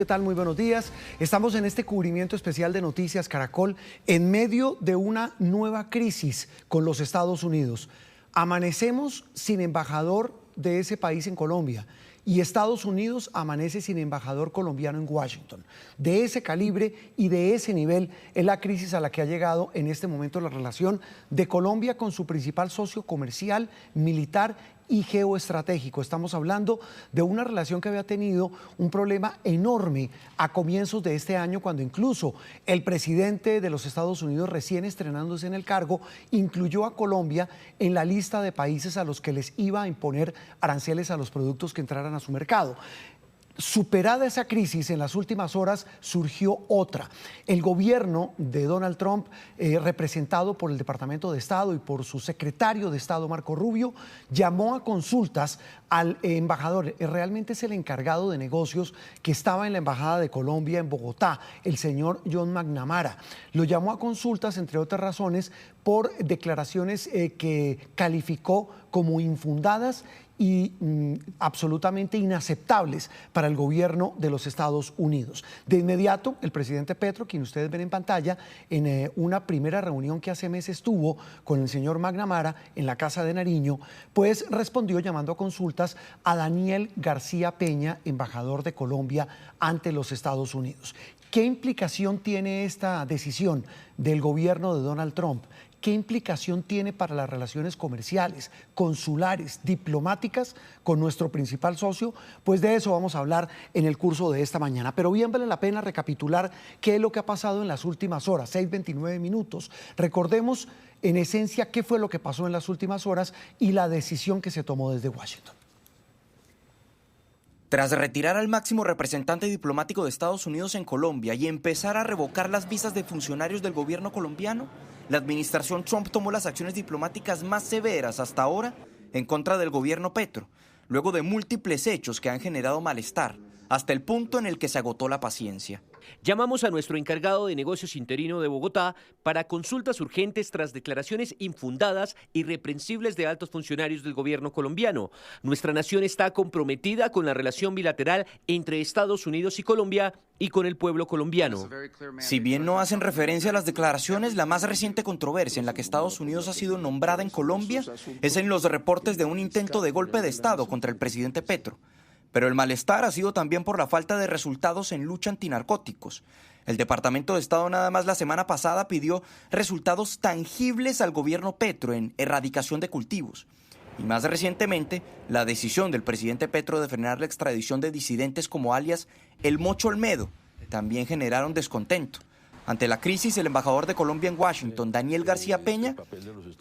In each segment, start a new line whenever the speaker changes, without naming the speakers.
¿Qué tal? Muy buenos días. Estamos en este cubrimiento especial de Noticias Caracol en medio de una nueva crisis con los Estados Unidos. Amanecemos sin embajador de ese país en Colombia y Estados Unidos amanece sin embajador colombiano en Washington. De ese calibre y de ese nivel es la crisis a la que ha llegado en este momento la relación de Colombia con su principal socio comercial, militar y geoestratégico. Estamos hablando de una relación que había tenido un problema enorme a comienzos de este año, cuando incluso el presidente de los Estados Unidos, recién estrenándose en el cargo, incluyó a Colombia en la lista de países a los que les iba a imponer aranceles a los productos que entraran a su mercado. Superada esa crisis, en las últimas horas surgió otra. El gobierno de Donald Trump, representado por el Departamento de Estado y por su secretario de Estado, Marco Rubio, llamó a consultas al embajador, realmente es el encargado de negocios que estaba en la Embajada de Colombia en Bogotá, el señor John McNamara. Lo llamó a consultas, entre otras razones, por declaraciones que calificó como infundadas y absolutamente inaceptables para el gobierno de los Estados Unidos. De inmediato, el presidente Petro, quien ustedes ven en pantalla, en una primera reunión que hace meses tuvo con el señor McNamara en la Casa de Nariño, pues respondió llamando a consultas a Daniel García Peña, embajador de Colombia ante los Estados Unidos. ¿Qué implicación tiene esta decisión del gobierno de Donald Trump? ¿Qué implicación tiene para las relaciones comerciales, consulares, diplomáticas con nuestro principal socio? Pues de eso vamos a hablar en el curso de esta mañana. Pero bien vale la pena recapitular qué es lo que ha pasado en las últimas horas, 6:29 minutos. Recordemos en esencia qué fue lo que pasó en las últimas horas y la decisión que se tomó desde Washington.
Tras retirar al máximo representante diplomático de Estados Unidos en Colombia y empezar a revocar las visas de funcionarios del gobierno colombiano, la administración Trump tomó las acciones diplomáticas más severas hasta ahora en contra del gobierno Petro, luego de múltiples hechos que han generado malestar, hasta el punto en el que se agotó la paciencia.
Llamamos a nuestro encargado de negocios interino de Bogotá para consultas urgentes tras declaraciones infundadas y irreprensibles de altos funcionarios del gobierno colombiano. Nuestra nación está comprometida con la relación bilateral entre Estados Unidos y Colombia y con el pueblo colombiano.
Si bien no hacen referencia a las declaraciones, la más reciente controversia en la que Estados Unidos ha sido nombrada en Colombia es en los reportes de un intento de golpe de Estado contra el presidente Petro. Pero el malestar ha sido también por la falta de resultados en lucha antinarcóticos. El Departamento de Estado nada más la semana pasada pidió resultados tangibles al gobierno Petro en erradicación de cultivos. Y más recientemente, la decisión del presidente Petro de frenar la extradición de disidentes como alias El Mocho Olmedo también generaron descontento. Ante la crisis, el embajador de Colombia en Washington, Daniel García Peña,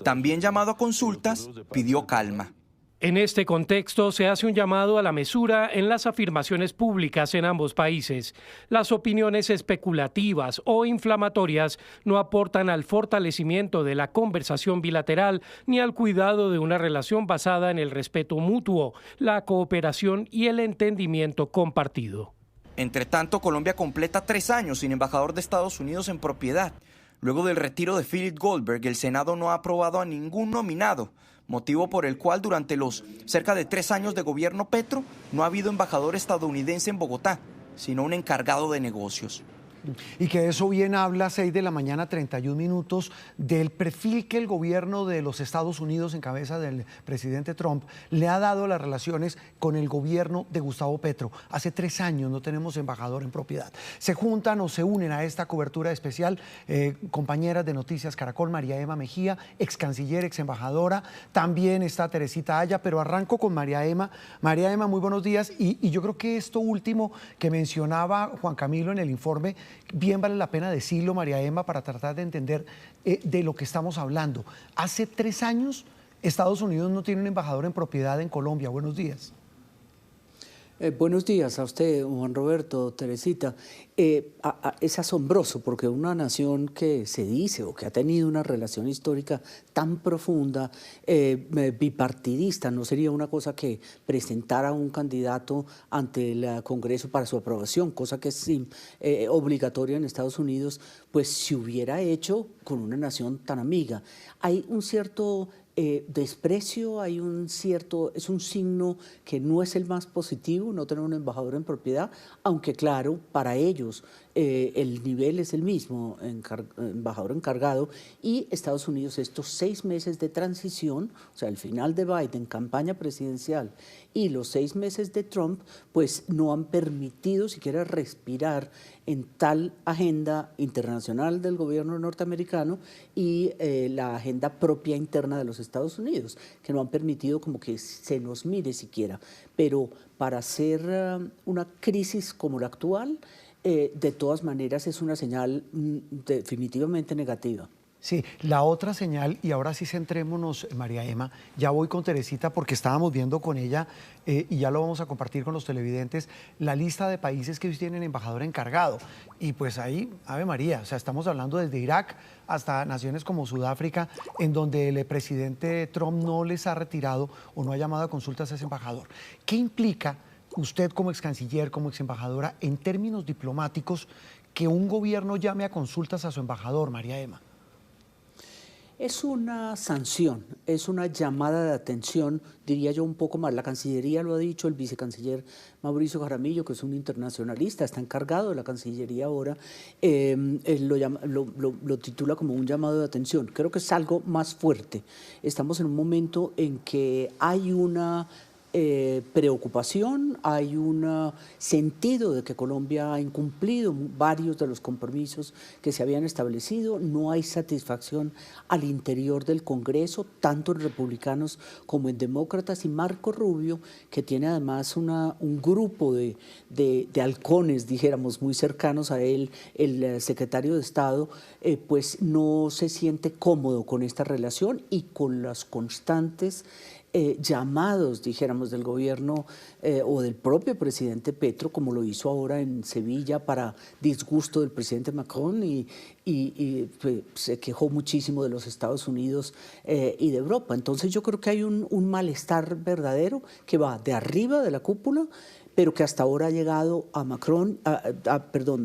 también llamado a consultas, pidió calma.
En este contexto se hace un llamado a la mesura en las afirmaciones públicas en ambos países. Las opiniones especulativas o inflamatorias no aportan al fortalecimiento de la conversación bilateral ni al cuidado de una relación basada en el respeto mutuo, la cooperación y el entendimiento compartido.
Entre tanto, Colombia completa 3 años sin embajador de Estados Unidos en propiedad. Luego del retiro de Philip Goldberg, el Senado no ha aprobado a ningún nominado, motivo por el cual durante los cerca de 3 años de gobierno Petro no ha habido embajador estadounidense en Bogotá, sino un encargado de negocios.
Y que eso bien habla, 6 de la mañana, 31 minutos, del perfil que el gobierno de los Estados Unidos, en cabeza del presidente Trump, le ha dado a las relaciones con el gobierno de Gustavo Petro. Hace 3 años no tenemos embajador en propiedad. Se juntan o se unen a esta cobertura especial compañeras de Noticias Caracol, María Emma Mejía, ex canciller, ex embajadora, también está Teresita Aya, pero arranco con María Emma. María Emma, muy buenos días. Y yo creo que esto último que mencionaba Juan Camilo en el informe, bien vale la pena decirlo, María Emma, para tratar de entender de lo que estamos hablando. Hace 3 años Estados Unidos no tiene un embajador en propiedad en Colombia. Buenos días.
Buenos días a usted, Juan Roberto, Teresita. Es asombroso porque una nación que se dice o que ha tenido una relación histórica tan profunda, bipartidista, no sería una cosa que presentara un candidato ante el Congreso para su aprobación, cosa que es obligatoria en Estados Unidos, pues se hubiera hecho con una nación tan amiga. Hay un cierto desprecio, hay es un signo que no es el más positivo, no tener un embajador en propiedad, aunque claro, para ellos el nivel es el mismo, embajador encargado, y Estados Unidos estos 6 meses de transición, o sea, el final de Biden, campaña presidencial, y los 6 meses de Trump, pues no han permitido siquiera respirar en tal agenda internacional del gobierno norteamericano y la agenda propia interna de los Estados Unidos, que no han permitido como que se nos mire siquiera. Pero para hacer una crisis como la actual, de todas maneras es una señal definitivamente negativa.
Sí, la otra señal, y ahora sí centrémonos, María Emma, ya voy con Teresita porque estábamos viendo con ella, y ya lo vamos a compartir con los televidentes, la lista de países que hoy tienen embajador encargado. Y pues ahí, Ave María, o sea, estamos hablando desde Irak hasta naciones como Sudáfrica, en donde el presidente Trump no les ha retirado o no ha llamado a consultas a ese embajador. ¿Qué implica usted como ex canciller, como ex embajadora, en términos diplomáticos, que un gobierno llame a consultas a su embajador, María Emma?
Es una sanción, es una llamada de atención, diría yo un poco más. La Cancillería lo ha dicho, el vicecanciller Mauricio Jaramillo, que es un internacionalista, está encargado de la Cancillería ahora, él lo titula como un llamado de atención. Creo que es algo más fuerte. Estamos en un momento en que hay una preocupación, hay un sentido de que Colombia ha incumplido varios de los compromisos que se habían establecido, no hay satisfacción al interior del Congreso, tanto en republicanos como en demócratas, y Marco Rubio, que tiene además un grupo de halcones, dijéramos, muy cercanos a él, el secretario de Estado, pues no se siente cómodo con esta relación y con las constantes llamados, dijéramos, del gobierno o del propio presidente Petro, como lo hizo ahora en Sevilla para disgusto del presidente Macron, y pues, se quejó muchísimo de los Estados Unidos y de Europa. Entonces yo creo que hay un malestar verdadero que va de arriba de la cúpula, pero que hasta ahora ha llegado a Macron,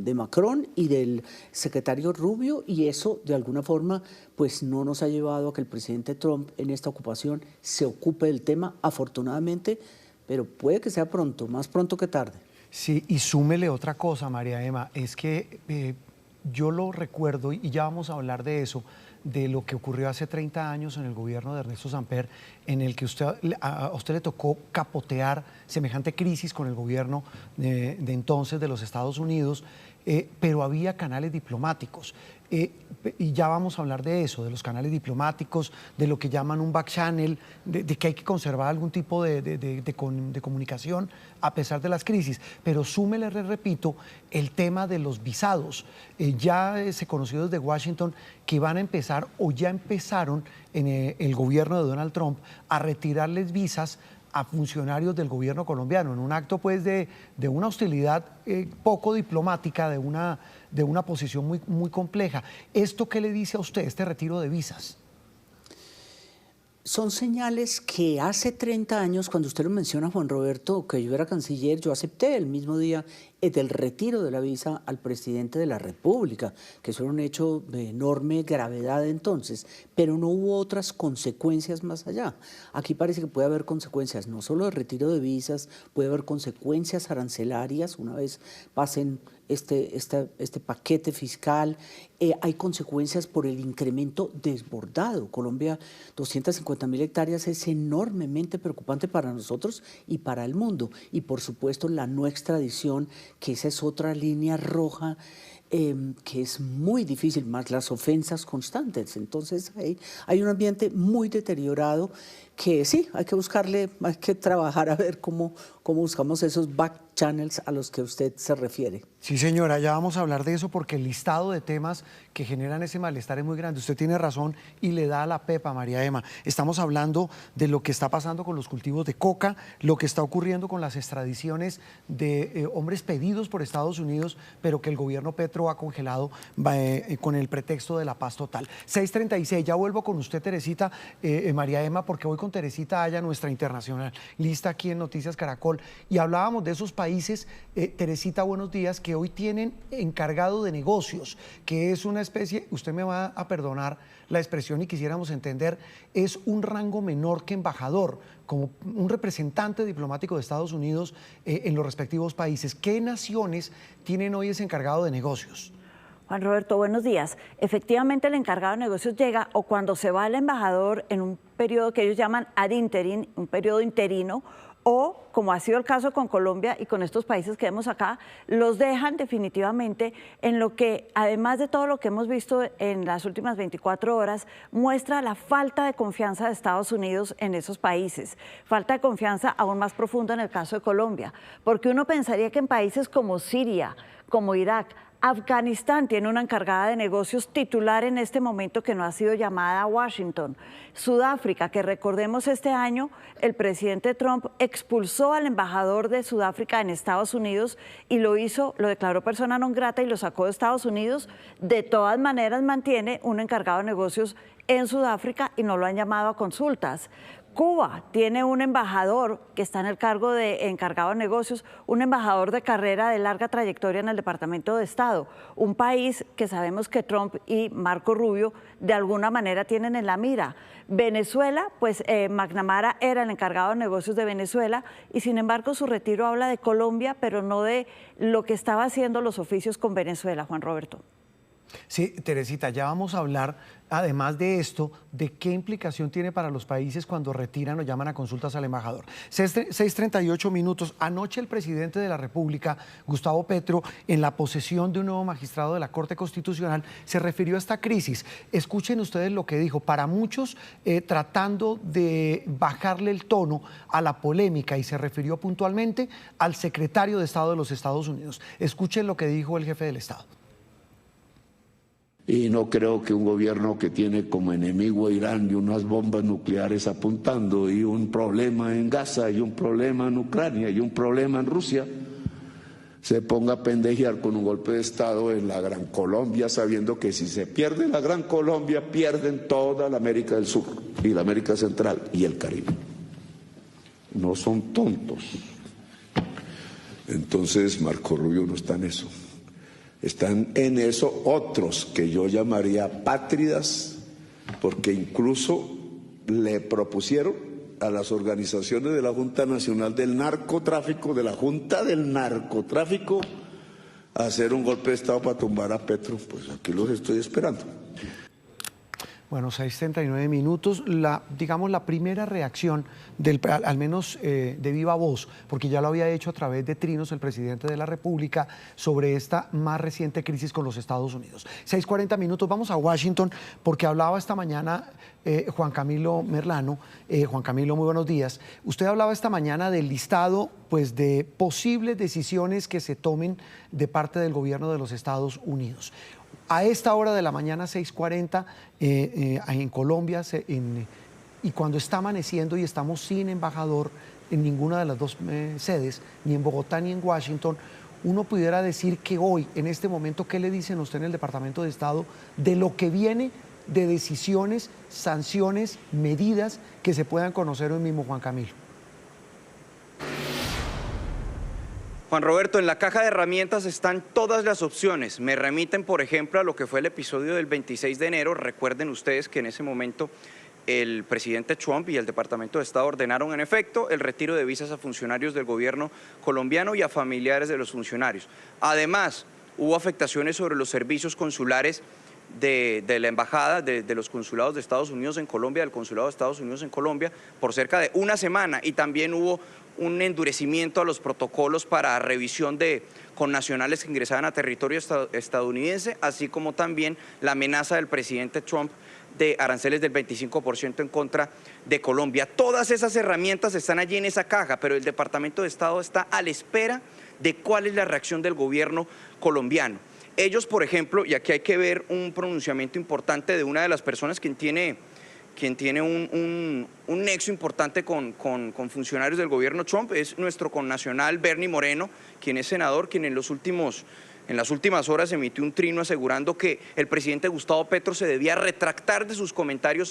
de Macron y del secretario Rubio, y eso de alguna forma pues no nos ha llevado a que el presidente Trump en esta ocupación se ocupe del tema, afortunadamente, pero puede que sea pronto, más pronto que tarde.
Sí, y súmele otra cosa, María Emma, es que yo lo recuerdo, y ya vamos a hablar de eso, de lo que ocurrió hace 30 años en el gobierno de Ernesto Samper, en el que a usted le tocó capotear semejante crisis con el gobierno de entonces de los Estados Unidos, pero había canales diplomáticos. Y ya vamos a hablar de eso, de los canales diplomáticos, de lo que llaman un back channel, de que hay que conservar algún tipo de comunicación a pesar de las crisis. Pero súmele, repito, el tema de los visados. Ya se conoció desde Washington que van a empezar, o ya empezaron en el gobierno de Donald Trump, a retirarles visas a funcionarios del gobierno colombiano, en un acto pues de una hostilidad poco diplomática, de una posición muy compleja. ¿Esto qué le dice a usted, este retiro de visas?
Son señales que hace 30 años, cuando usted lo menciona, Juan Roberto, que yo era canciller, yo acepté el mismo día del retiro de la visa al presidente de la República, que eso era un hecho de enorme gravedad entonces, pero no hubo otras consecuencias más allá. Aquí parece que puede haber consecuencias no solo de retiro de visas, puede haber consecuencias arancelarias una vez pasen este paquete fiscal, hay consecuencias por el incremento desbordado. Colombia, 250.000 hectáreas es enormemente preocupante para nosotros y para el mundo, y por supuesto la no extradición, que esa es otra línea roja que es muy difícil, más las ofensas constantes. Entonces hay un ambiente muy deteriorado que sí, hay que buscarle, hay que trabajar a ver cómo buscamos esos back channels a los que usted se refiere.
Sí, señora, ya vamos a hablar de eso porque el listado de temas que generan ese malestar es muy grande. Usted tiene razón y le da a la pepa, María Emma. Estamos hablando de lo que está pasando con los cultivos de coca, lo que está ocurriendo con las extradiciones de hombres pedidos por Estados Unidos, pero que el gobierno Petro ha congelado con el pretexto de la paz total. 6:36, ya vuelvo con usted, Teresita, María Emma, porque voy con Teresita Aya, nuestra internacional, lista aquí en Noticias Caracol, y hablábamos de esos países países, Teresita, buenos días, que hoy tienen encargado de negocios, que es una especie, usted me va a perdonar la expresión y quisiéramos entender, es un rango menor que embajador, como un representante diplomático de Estados Unidos en los respectivos países. ¿Qué naciones tienen hoy ese encargado de negocios?
Juan Roberto, buenos días. Efectivamente, el encargado de negocios llega o cuando se va el embajador en un periodo que ellos llaman ad interim, un periodo interino, o, como ha sido el caso con Colombia y con estos países que vemos acá, los dejan definitivamente en lo que, además de todo lo que hemos visto en las últimas 24 horas, muestra la falta de confianza de Estados Unidos en esos países. Falta de confianza aún más profunda en el caso de Colombia, porque uno pensaría que en países como Siria, como Irak, Afganistán tiene una encargada de negocios titular en este momento que no ha sido llamada a Washington. Sudáfrica, que recordemos este año, el presidente Trump expulsó al embajador de Sudáfrica en Estados Unidos y lo declaró persona non grata y lo sacó de Estados Unidos. De todas maneras mantiene un encargado de negocios en Sudáfrica y no lo han llamado a consultas. Cuba tiene un embajador que está en el cargo de encargado de negocios, un embajador de carrera de larga trayectoria en el Departamento de Estado, un país que sabemos que Trump y Marco Rubio de alguna manera tienen en la mira. Venezuela, pues McNamara era el encargado de negocios de Venezuela y sin embargo su retiro habla de Colombia, pero no de lo que estaba haciendo los oficios con Venezuela, Juan Roberto.
Sí, Teresita, ya vamos a hablar, además de esto, de qué implicación tiene para los países cuando retiran o llaman a consultas al embajador. 6:38 minutos. Anoche el presidente de la República, Gustavo Petro, en la posesión de un nuevo magistrado de la Corte Constitucional, se refirió a esta crisis. Escuchen ustedes lo que dijo. Para muchos, tratando de bajarle el tono a la polémica, y se refirió puntualmente al secretario de Estado de los Estados Unidos. Escuchen lo que dijo el jefe del Estado.
Y no creo que un gobierno que tiene como enemigo a Irán y unas bombas nucleares apuntando y un problema en Gaza y un problema en Ucrania y un problema en Rusia se ponga a pendejear con un golpe de Estado en la Gran Colombia, sabiendo que si se pierde la Gran Colombia pierden toda la América del Sur y la América Central y el Caribe. No son tontos. Entonces Marco Rubio no está en eso. Están en eso otros que yo llamaría apátridas, porque incluso le propusieron a las organizaciones de la Junta Nacional del Narcotráfico, de la Junta del Narcotráfico, hacer un golpe de Estado para tumbar a Petro. Pues aquí los estoy esperando.
Bueno, 6:39 minutos. Digamos, la primera reacción, al menos de viva voz, porque ya lo había hecho a través de trinos el presidente de la República, sobre esta más reciente crisis con los Estados Unidos. 6:40 minutos, vamos a Washington, porque hablaba esta mañana Juan Camilo Merlano. Juan Camilo, muy buenos días. Usted hablaba esta mañana del listado, pues, de posibles decisiones que se tomen de parte del gobierno de los Estados Unidos. A esta hora de la mañana, 6:40, en Colombia, y cuando está amaneciendo y estamos sin embajador en ninguna de las dos sedes, ni en Bogotá ni en Washington, uno pudiera decir que hoy, en este momento, ¿qué le dicen a usted en el Departamento de Estado de lo que viene de decisiones, sanciones, medidas que se puedan conocer hoy mismo, Juan Camilo?
Juan Roberto, en la caja de herramientas están todas las opciones. Me remiten, por ejemplo, a lo que fue el episodio del 26 de enero. Recuerden ustedes que en ese momento el presidente Trump y el Departamento de Estado ordenaron en efecto el retiro de visas a funcionarios del gobierno colombiano y a familiares de los funcionarios. Además, hubo afectaciones sobre los servicios consulares de la embajada, de los consulados de Estados Unidos en Colombia, del consulado de Estados Unidos en Colombia, por cerca de una semana, y también hubo un endurecimiento a los protocolos para revisión de connacionales que ingresaban a territorio estadounidense, así como también la amenaza del presidente Trump de aranceles del 25% en contra de Colombia. Todas esas herramientas están allí en esa caja, pero el Departamento de Estado está a la espera de cuál es la reacción del gobierno colombiano. Ellos, por ejemplo, y aquí hay que ver un pronunciamiento importante de una de las personas quien tiene un nexo importante con funcionarios del gobierno Trump, es nuestro connacional Bernie Moreno, quien es senador, quien en las últimas horas emitió un trino asegurando que el presidente Gustavo Petro se debía retractar de sus comentarios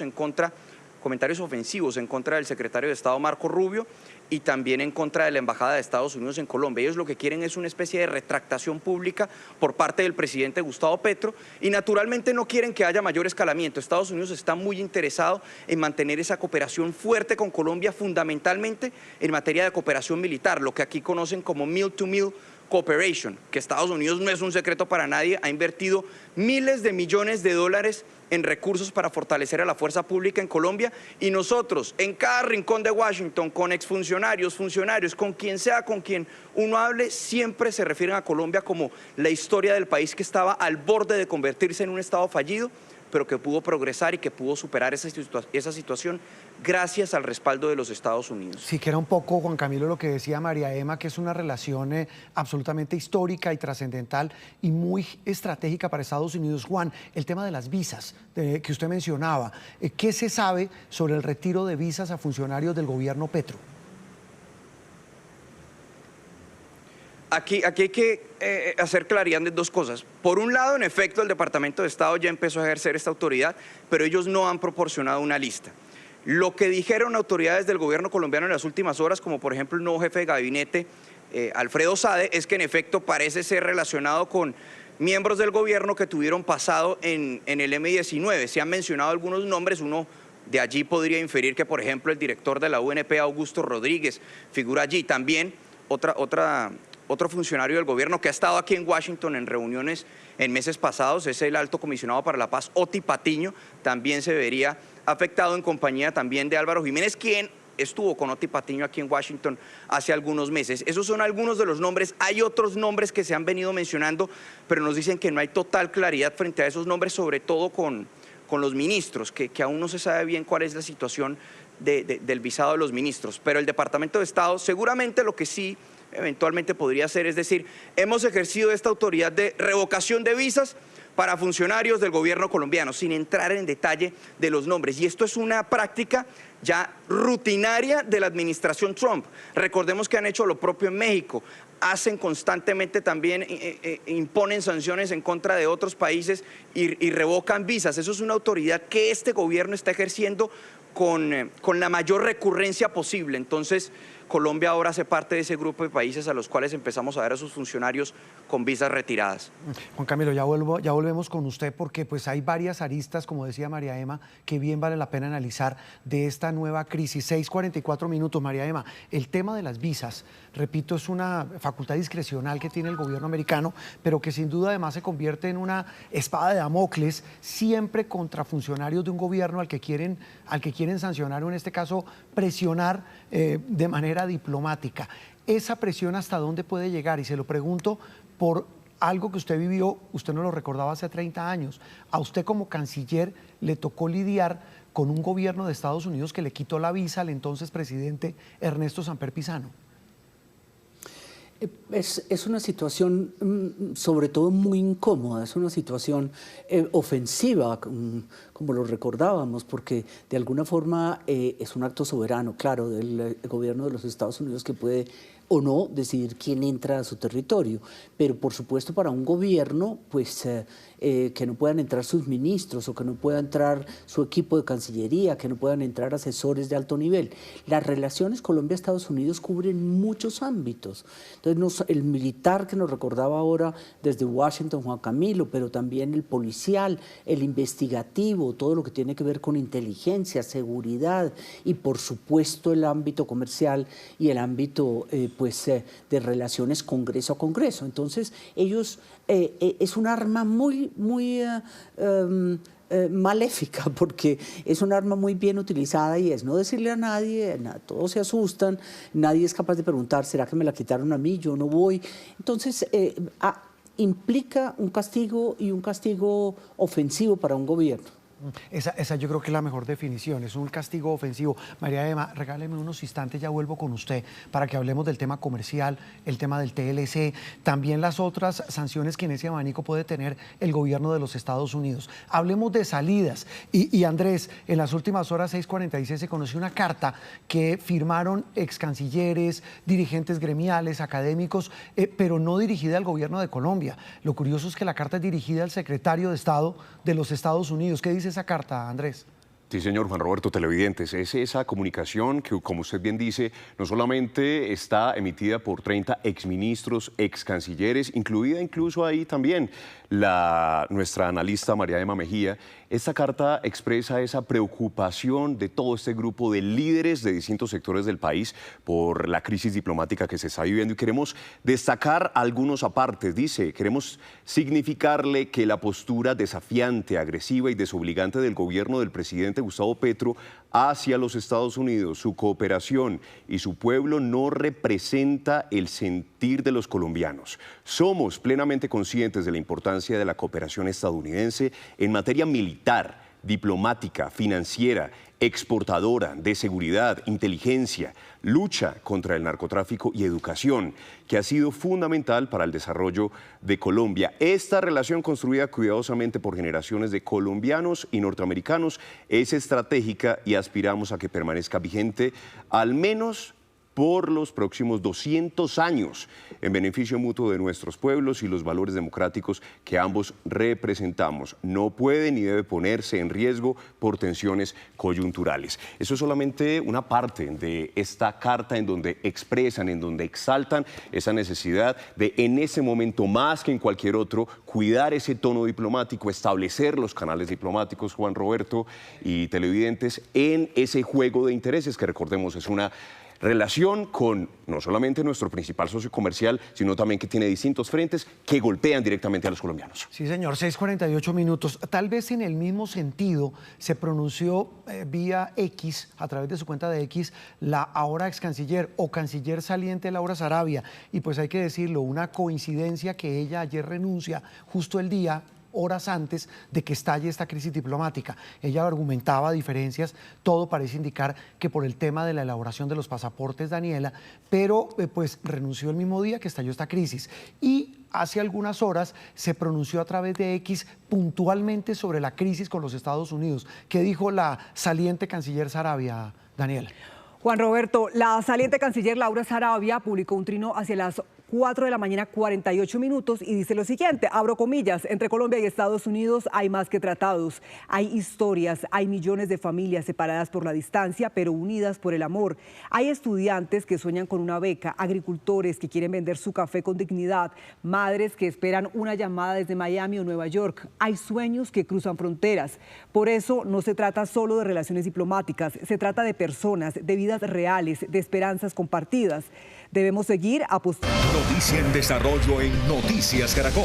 ofensivos en contra del secretario de Estado Marco Rubio. y también en contra de la Embajada de Estados Unidos en Colombia. Ellos lo que quieren es una especie de retractación pública por parte del presidente Gustavo Petro y naturalmente no quieren que haya mayor escalamiento. Estados Unidos está muy interesado en mantener esa cooperación fuerte con Colombia, fundamentalmente en materia de cooperación militar, lo que aquí conocen como Mil-to-Mil Cooperation, que Estados Unidos, no es un secreto para nadie, ha invertido miles de millones de dólares en recursos para fortalecer a la fuerza pública en Colombia, y nosotros en cada rincón de Washington, con exfuncionarios, funcionarios, con quien sea con quien uno hable, siempre se refieren a Colombia como la historia del país que estaba al borde de convertirse en un estado fallido, pero que pudo progresar y que pudo superar esa situación gracias al respaldo de los Estados Unidos.
Sí, que era un poco, Juan Camilo, lo que decía María Emma, que es una relación absolutamente histórica y trascendental y muy estratégica para Estados Unidos. Juan, el tema de las visas que usted mencionaba, ¿qué se sabe sobre el retiro de visas a funcionarios del gobierno Petro?
Aquí hay que hacer claridad de dos cosas. Por un lado, en efecto, el Departamento de Estado ya empezó a ejercer esta autoridad, pero ellos no han proporcionado una lista. Lo que dijeron autoridades del gobierno colombiano en las últimas horas, como por ejemplo el nuevo jefe de gabinete, Alfredo Sade, es que en efecto parece ser relacionado con miembros del gobierno que tuvieron pasado en el M-19. Se han mencionado algunos nombres, uno de allí podría inferir que, por ejemplo, el director de la UNP, Augusto Rodríguez, figura allí. También otro funcionario del gobierno que ha estado aquí en Washington en reuniones en meses pasados es el alto comisionado para la paz, Oti Patiño, también se vería afectado en compañía también de Álvaro Jiménez, quien estuvo con Oti Patiño aquí en Washington hace algunos meses. Esos son algunos de los nombres. Hay otros nombres que se han venido mencionando, pero nos dicen que no hay total claridad frente a esos nombres, sobre todo con los ministros, que aún no se sabe bien cuál es la situación del visado de los ministros. Pero el Departamento de Estado seguramente lo que sí eventualmente podría hacer, es decir, hemos ejercido esta autoridad de revocación de visas para funcionarios del gobierno colombiano, sin entrar en detalle de los nombres. Y esto es una práctica ya rutinaria de la administración Trump. Recordemos que han hecho lo propio en México. Hacen constantemente también, imponen sanciones en contra de otros países y revocan visas. Eso es una autoridad que este gobierno está ejerciendo con la mayor recurrencia posible. Entonces, Colombia ahora hace parte de ese grupo de países a los cuales empezamos a ver a sus funcionarios con visas retiradas.
Juan Camilo, ya volvemos con usted porque pues hay varias aristas, como decía María Emma, que bien vale la pena analizar de esta nueva crisis. 6:44 minutos, María Emma. El tema de las visas, repito, es una facultad discrecional que tiene el gobierno americano, pero que sin duda además se convierte en una espada de Damocles siempre contra funcionarios de un gobierno al que quieren sancionar o en este caso presionar de manera diplomática. ¿Esa presión hasta dónde puede llegar? Y se lo pregunto por algo que usted vivió, usted no lo recordaba hace 30 años. A usted como canciller le tocó lidiar con un gobierno de Estados Unidos que le quitó la visa al entonces presidente Ernesto Samper Pizano.
Es una situación sobre todo muy incómoda, es una situación ofensiva, como lo recordábamos, porque de alguna forma es un acto soberano, claro, del gobierno de los Estados Unidos que puede o no decidir quién entra a su territorio, pero por supuesto para un gobierno pues que no puedan entrar sus ministros o que no pueda entrar su equipo de Cancillería, que no puedan entrar asesores de alto nivel. Las relaciones Colombia-Estados Unidos cubren muchos ámbitos. Entonces el militar que nos recordaba ahora desde Washington, Juan Camilo, pero también el policial, el investigativo, todo lo que tiene que ver con inteligencia, seguridad y por supuesto el ámbito comercial y el ámbito de relaciones Congreso a Congreso. Entonces ellos es un arma muy maléfica, porque es un arma muy bien utilizada y es no decirle a nadie, todos se asustan, nadie es capaz de preguntar, ¿será que me la quitaron a mí? Yo no voy. Entonces implica un castigo y un castigo ofensivo para un gobierno.
Esa yo creo que es la mejor definición, es un castigo ofensivo. María Emma, regáleme unos instantes, ya vuelvo con usted para que hablemos del tema comercial, el tema del TLC, también las otras sanciones que en ese abanico puede tener el gobierno de los Estados Unidos. Hablemos de salidas. Y Andrés, en las últimas horas, 6:46, se conoció una carta que firmaron ex cancilleres, dirigentes gremiales, académicos, pero no dirigida al gobierno de Colombia. Lo curioso es que la carta es dirigida al secretario de Estado de los Estados Unidos. ¿Qué dice esa carta, Andrés?
Sí, señor Juan Roberto, televidentes, es esa comunicación que, como usted bien dice, no solamente está emitida por 30 exministros, excancilleres, incluida incluso ahí también nuestra analista María Emma Mejía. Esta carta expresa esa preocupación de todo este grupo de líderes de distintos sectores del país por la crisis diplomática que se está viviendo y queremos destacar algunos apartes. Dice, queremos significarle que la postura desafiante, agresiva y desobligante del gobierno del presidente Gustavo Petro hacia los Estados Unidos, su cooperación y su pueblo no representa el sentir de los colombianos. Somos plenamente conscientes de la importancia de la cooperación estadounidense en materia militar, diplomática, financiera, exportadora, de seguridad, inteligencia, lucha contra el narcotráfico y educación, que ha sido fundamental para el desarrollo de Colombia. Esta relación construida cuidadosamente por generaciones de colombianos y norteamericanos es estratégica y aspiramos a que permanezca vigente al menos por los próximos 200 años, en beneficio mutuo de nuestros pueblos y los valores democráticos que ambos representamos. No puede ni debe ponerse en riesgo por tensiones coyunturales. Eso es solamente una parte de esta carta en donde expresan, en donde exaltan esa necesidad de, en ese momento más que en cualquier otro, cuidar ese tono diplomático, establecer los canales diplomáticos, Juan Roberto y televidentes, en ese juego de intereses que, recordemos, es una relación con no solamente nuestro principal socio comercial, sino también que tiene distintos frentes que golpean directamente a los colombianos.
Sí, señor, 6:48 minutos. Tal vez en el mismo sentido se pronunció vía X, a través de su cuenta de X, la ahora ex canciller o canciller saliente Laura Sarabia. Y pues hay que decirlo, una coincidencia que ella ayer renuncia justo el día, horas antes de que estalle esta crisis diplomática. Ella argumentaba diferencias, todo parece indicar que por el tema de la elaboración de los pasaportes, Daniela, pero pues renunció el mismo día que estalló esta crisis. Y hace algunas horas se pronunció a través de X puntualmente sobre la crisis con los Estados Unidos. ¿Qué dijo la saliente canciller Sarabia, Daniela?
Juan Roberto, la saliente canciller Laura Sarabia publicó un trino hacia las 4 de la mañana, 48 minutos, y dice lo siguiente, abro comillas, entre Colombia y Estados Unidos hay más que tratados, hay historias, hay millones de familias separadas por la distancia, pero unidas por el amor. Hay estudiantes que sueñan con una beca, agricultores que quieren vender su café con dignidad, madres que esperan una llamada desde Miami o Nueva York. Hay sueños que cruzan fronteras. Por eso no se trata solo de relaciones diplomáticas, se trata de personas, de vidas reales, de esperanzas compartidas. Debemos seguir apostando.
Noticia en desarrollo en Noticias Caracol.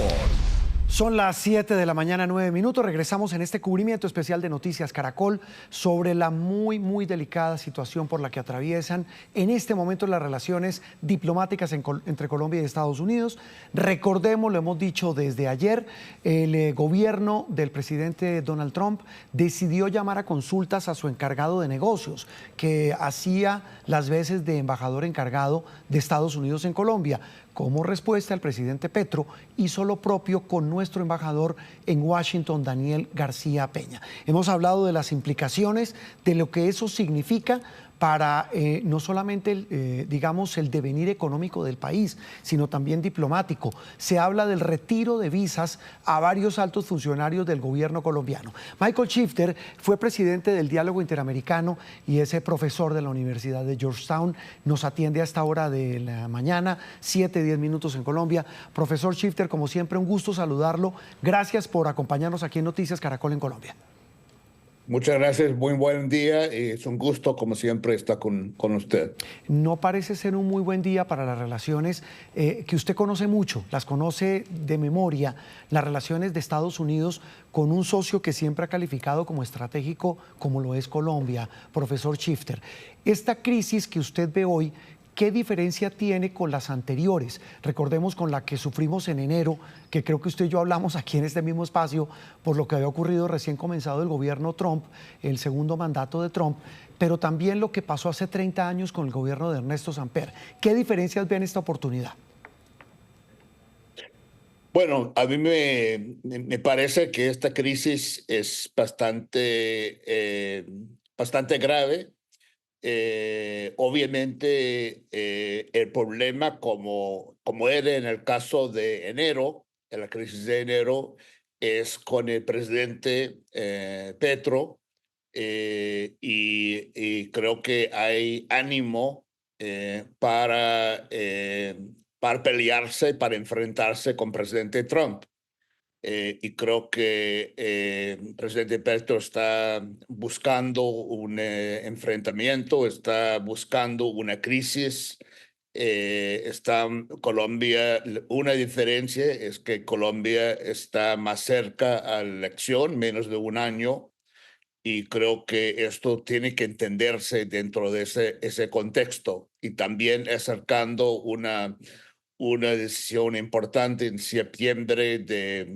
Son las 7 de la mañana, 9 minutos. Regresamos en este cubrimiento especial de Noticias Caracol sobre la muy delicada situación por la que atraviesan en este momento las relaciones diplomáticas entre Colombia y Estados Unidos. Recordemos, lo hemos dicho desde ayer, el gobierno del presidente Donald Trump decidió llamar a consultas a su encargado de negocios, que hacía las veces de embajador encargado de Estados Unidos en Colombia. Como respuesta, el presidente Petro hizo lo propio con nuestro embajador en Washington, Daniel García Peña. Hemos hablado de las implicaciones, de lo que eso significa para no solamente, digamos, el devenir económico del país, sino también diplomático. Se habla del retiro de visas a varios altos funcionarios del gobierno colombiano. Michael Shifter fue presidente del Diálogo Interamericano y es profesor de la Universidad de Georgetown. Nos atiende a esta hora de la mañana, 7:10 minutos en Colombia. Profesor Shifter, como siempre, un gusto saludarlo. Gracias por acompañarnos aquí en Noticias Caracol en Colombia.
Muchas gracias, muy buen día. Es un gusto, como siempre, estar con usted.
No parece ser un muy buen día para las relaciones que usted conoce mucho, las conoce de memoria, las relaciones de Estados Unidos con un socio que siempre ha calificado como estratégico, como lo es Colombia, profesor Shifter. Esta crisis que usted ve hoy, ¿qué diferencia tiene con las anteriores? Recordemos con la que sufrimos en enero, que creo que usted y yo hablamos aquí en este mismo espacio, por lo que había ocurrido recién comenzado el gobierno Trump, el segundo mandato de Trump, pero también lo que pasó hace 30 años con el gobierno de Ernesto Samper. ¿Qué diferencias ve en esta oportunidad?
Bueno, a mí me parece que esta crisis es bastante grave. Obviamente el problema como era en el caso de enero, en la crisis de enero, es con el presidente Petro, y creo que hay ánimo para pelearse, para enfrentarse con presidente Trump. Y creo que el presidente Petro está buscando un enfrentamiento, está buscando una crisis. Colombia, una diferencia es que Colombia está más cerca a la elección, menos de un año, y creo que esto tiene que entenderse dentro de ese contexto, y también acercando una decisión importante en septiembre de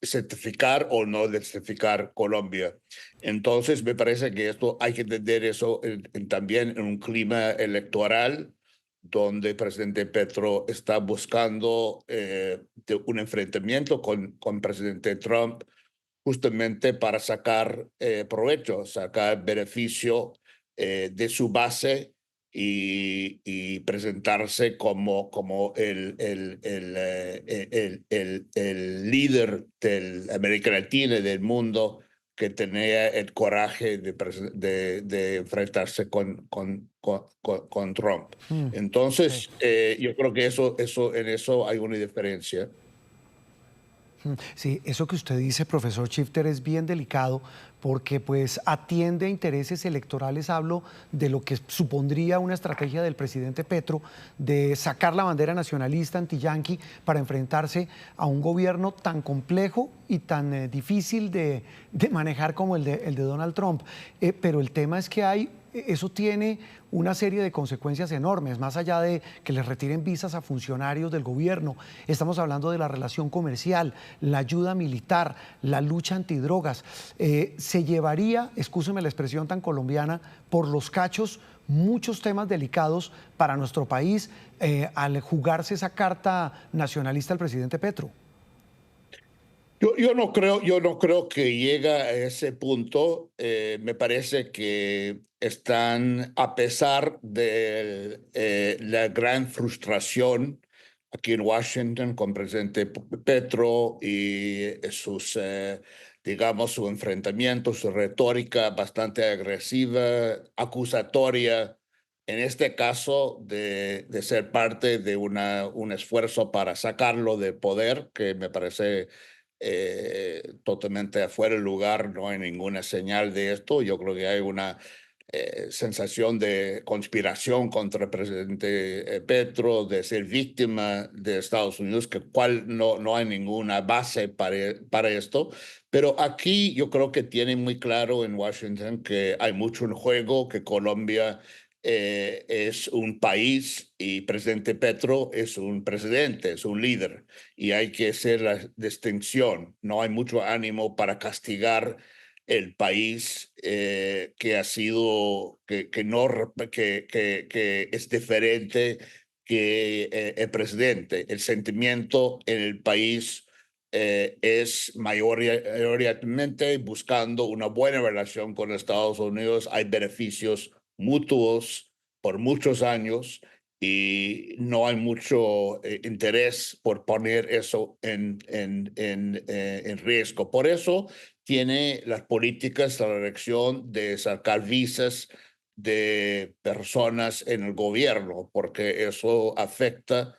certificar o no de certificar Colombia. Entonces, me parece que esto hay que entender eso también en un clima electoral donde el presidente Petro está buscando un enfrentamiento con el presidente Trump justamente para sacar provecho, sacar beneficio de su base y presentarse como el líder de América Latina y del mundo que tenía el coraje de enfrentarse con Trump. Entonces, yo creo que en eso hay una diferencia.
Sí, eso que usted dice, profesor Shifter, es bien delicado porque pues atiende a intereses electorales. Hablo de lo que supondría una estrategia del presidente Petro de sacar la bandera nacionalista anti-yanqui para enfrentarse a un gobierno tan complejo y tan difícil de manejar como el de Donald Trump. Pero el tema es que eso tiene una serie de consecuencias enormes, más allá de que les retiren visas a funcionarios del gobierno. Estamos hablando de la relación comercial, la ayuda militar, la lucha antidrogas. Se llevaría, excúsenme la expresión tan colombiana, por los cachos muchos temas delicados para nuestro país al jugarse esa carta nacionalista al presidente Petro.
Yo no creo que llega a ese punto. Me parece que están, a pesar de la gran frustración aquí en Washington con el presidente Petro y digamos, su enfrentamiento, su retórica bastante agresiva, acusatoria, en este caso de ser parte de un esfuerzo para sacarlo del poder, que me parece totalmente afuera del lugar. No hay ninguna señal de esto. Yo creo que hay una sensación de conspiración contra el presidente Petro, de ser víctima de Estados Unidos, cual no hay ninguna base para esto. Pero aquí yo creo que tienen muy claro en Washington que hay mucho en juego, que Colombia es un país y presidente Petro es un presidente, es un líder, y hay que hacer la distinción. No hay mucho ánimo para castigar el país que ha sido, que es diferente que el presidente. El sentimiento en el país es mayoritariamente buscando una buena relación con Estados Unidos. Hay beneficios mutuos por muchos años y no hay mucho interés por poner eso en riesgo. Por eso tiene las políticas de la elección de sacar visas de personas en el gobierno, porque eso afecta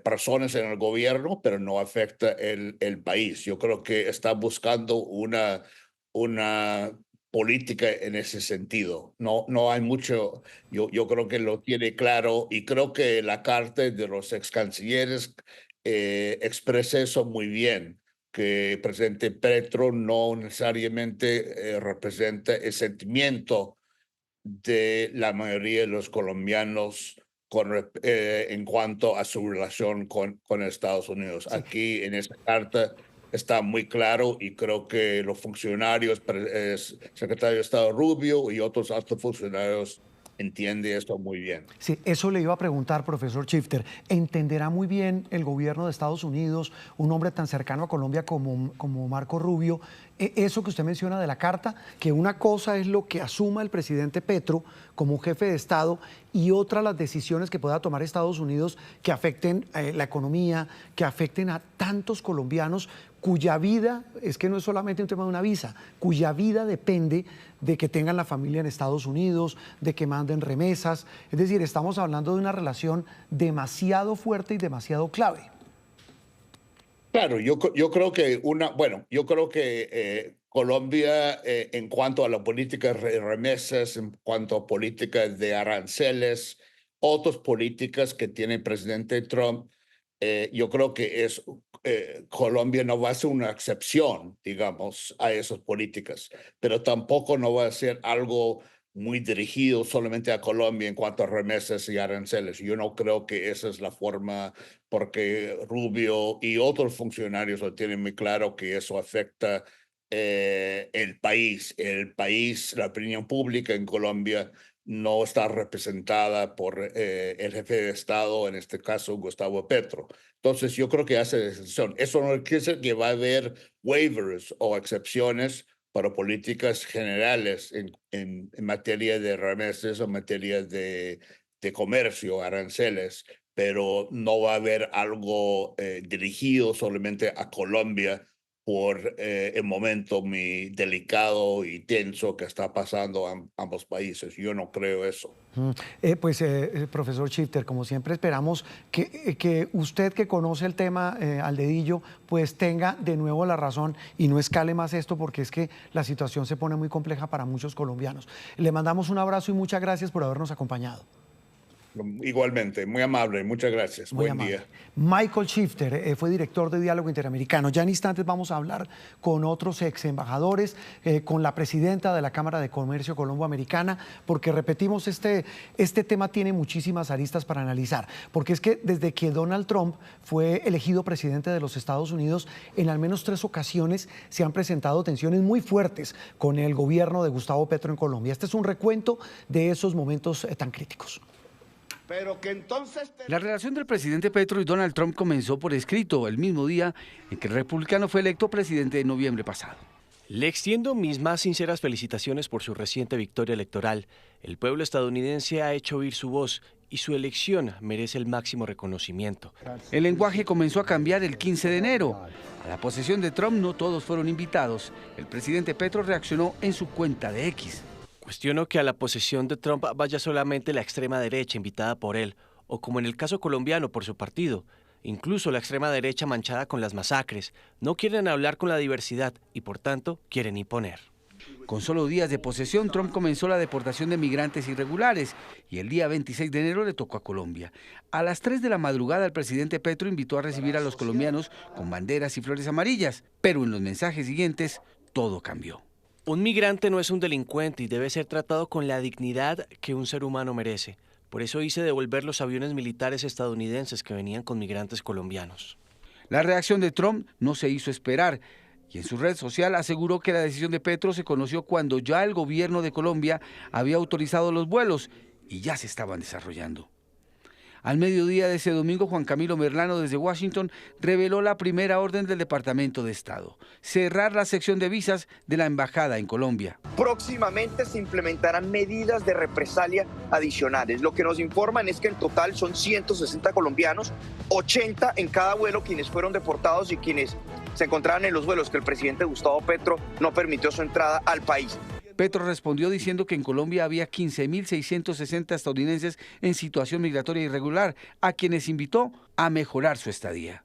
personas en el gobierno, pero no afecta el país. Yo creo que está buscando una política en ese sentido. No hay mucho. Yo creo que lo tiene claro, y creo que la carta de los ex cancilleres expresa eso muy bien, que el presidente Petro no necesariamente representa el sentimiento de la mayoría de los colombianos en cuanto a su relación con Estados Unidos. Sí. Aquí en esta carta está muy claro, y creo que los funcionarios, secretario de Estado Rubio y otros altos funcionarios, entiende esto muy bien.
Sí, eso le iba a preguntar, profesor Shifter. ¿Entenderá muy bien el gobierno de Estados Unidos, un hombre tan cercano a Colombia como Marco Rubio, eso que usted menciona de la carta, que una cosa es lo que asuma el presidente Petro como jefe de Estado y otra las decisiones que pueda tomar Estados Unidos que afecten la economía, que afecten a tantos colombianos? cuya vida, es que no es solamente un tema de una visa, cuya vida depende de que tengan la familia en Estados Unidos, de que manden remesas. Es decir, estamos hablando de una relación demasiado fuerte y demasiado clave.
Claro, yo creo que Colombia, en cuanto a la política de remesas, en cuanto a políticas de aranceles, otras políticas que tiene el presidente Trump, yo creo que Colombia no va a ser una excepción, digamos, a esas políticas, pero tampoco no va a ser algo muy dirigido solamente a Colombia en cuanto a remesas y aranceles. Yo no creo que esa es la forma, porque Rubio y otros funcionarios lo tienen muy claro que eso afecta el país. La opinión pública en Colombia no está representada por el jefe de Estado, en este caso Gustavo Petro. Entonces yo creo que hace excepción. Eso no quiere decir que va a haber waivers o excepciones para políticas generales en materia de remesas o en materia de comercio, aranceles, pero no va a haber algo dirigido solamente a Colombia por el momento muy delicado y tenso que está pasando a ambos países. Yo no creo eso.
Profesor Shifter, como siempre esperamos que usted, que conoce el tema al dedillo, pues tenga de nuevo la razón y no escale más esto, porque es que la situación se pone muy compleja para muchos colombianos. Le mandamos un abrazo y muchas gracias por habernos acompañado.
Igualmente, muy amable, muchas gracias. Buen día.
Michael Shifter fue director de Diálogo Interamericano. Ya en instantes vamos a hablar con otros ex embajadores, con la presidenta de la Cámara de Comercio Colombo-Americana, porque repetimos, este tema tiene muchísimas aristas para analizar, porque es que desde que Donald Trump fue elegido presidente de los Estados Unidos, en al menos 3 ocasiones se han presentado tensiones muy fuertes con el gobierno de Gustavo Petro en Colombia. Este es un recuento de esos momentos tan críticos.
La relación del presidente Petro y Donald Trump comenzó por escrito el mismo día en que el republicano fue electo presidente en noviembre pasado.
Le extiendo mis más sinceras felicitaciones por su reciente victoria electoral. El pueblo estadounidense ha hecho oír su voz y su elección merece el máximo reconocimiento.
El lenguaje comenzó a cambiar el 15 de enero. A la posesión de Trump no todos fueron invitados. El presidente Petro reaccionó en su cuenta de X.
Cuestiono que a la posesión de Trump vaya solamente la extrema derecha invitada por él, o como en el caso colombiano por su partido. Incluso la extrema derecha manchada con las masacres. No quieren hablar con la diversidad y por tanto quieren imponer.
Con solo días de posesión, Trump comenzó la deportación de migrantes irregulares y el día 26 de enero le tocó a Colombia. A las 3 de la madrugada el presidente Petro invitó a recibir a los colombianos con banderas y flores amarillas, pero en los mensajes siguientes todo cambió.
Un migrante no es un delincuente y debe ser tratado con la dignidad que un ser humano merece. Por eso hice devolver los aviones militares estadounidenses que venían con migrantes colombianos.
La reacción de Trump no se hizo esperar y en su red social aseguró que la decisión de Petro se conoció cuando ya el gobierno de Colombia había autorizado los vuelos y ya se estaban desarrollando. Al mediodía de ese domingo, Juan Camilo Merlano desde Washington reveló la primera orden del Departamento de Estado: cerrar la sección de visas de la embajada en Colombia.
Próximamente se implementarán medidas de represalia adicionales. Lo que nos informan es que en total son 160 colombianos, 80 en cada vuelo quienes fueron deportados y quienes se encontraban en los vuelos que el presidente Gustavo Petro no permitió su entrada al país.
Petro respondió diciendo que en Colombia había 15.660 estadounidenses en situación migratoria irregular, a quienes invitó a mejorar su estadía.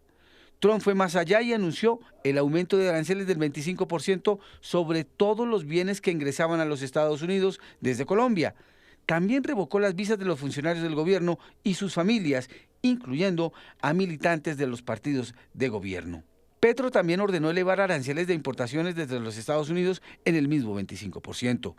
Trump fue más allá y anunció el aumento de aranceles del 25% sobre todos los bienes que ingresaban a los Estados Unidos desde Colombia. También revocó las visas de los funcionarios del gobierno y sus familias, incluyendo a militantes de los partidos de gobierno. Petro también ordenó elevar aranceles de importaciones desde los Estados Unidos en el mismo 25%.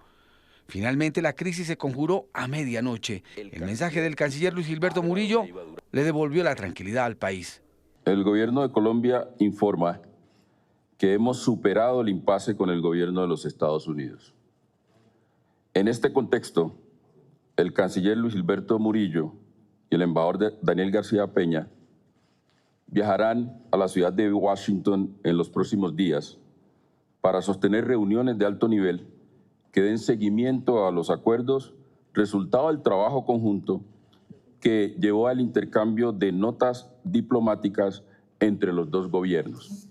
Finalmente, la crisis se conjuró a medianoche. El mensaje del canciller Luis Gilberto Murillo le devolvió la tranquilidad al país.
El gobierno de Colombia informa que hemos superado el impasse con el gobierno de los Estados Unidos. En este contexto, el canciller Luis Gilberto Murillo y el embajador Daniel García Peña viajarán a la ciudad de Washington en los próximos días para sostener reuniones de alto nivel que den seguimiento a los acuerdos, resultado del trabajo conjunto que llevó al intercambio de notas diplomáticas entre los dos gobiernos.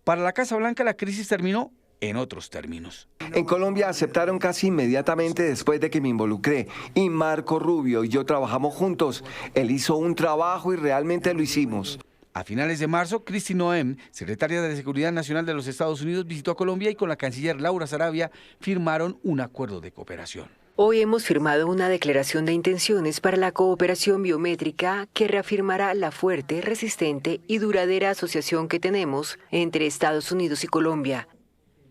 Para la Casa Blanca la crisis terminó en otros términos.
En Colombia aceptaron casi inmediatamente después de que me involucré, y Marco Rubio y yo trabajamos juntos. Él hizo un trabajo y realmente lo hicimos.
A finales de marzo, Kristi Noem, secretaria de Seguridad Nacional de los Estados Unidos, visitó a Colombia y con la canciller Laura Sarabia firmaron un acuerdo de cooperación.
Hoy hemos firmado una declaración de intenciones para la cooperación biométrica que reafirmará la fuerte, resistente y duradera asociación que tenemos entre Estados Unidos y Colombia.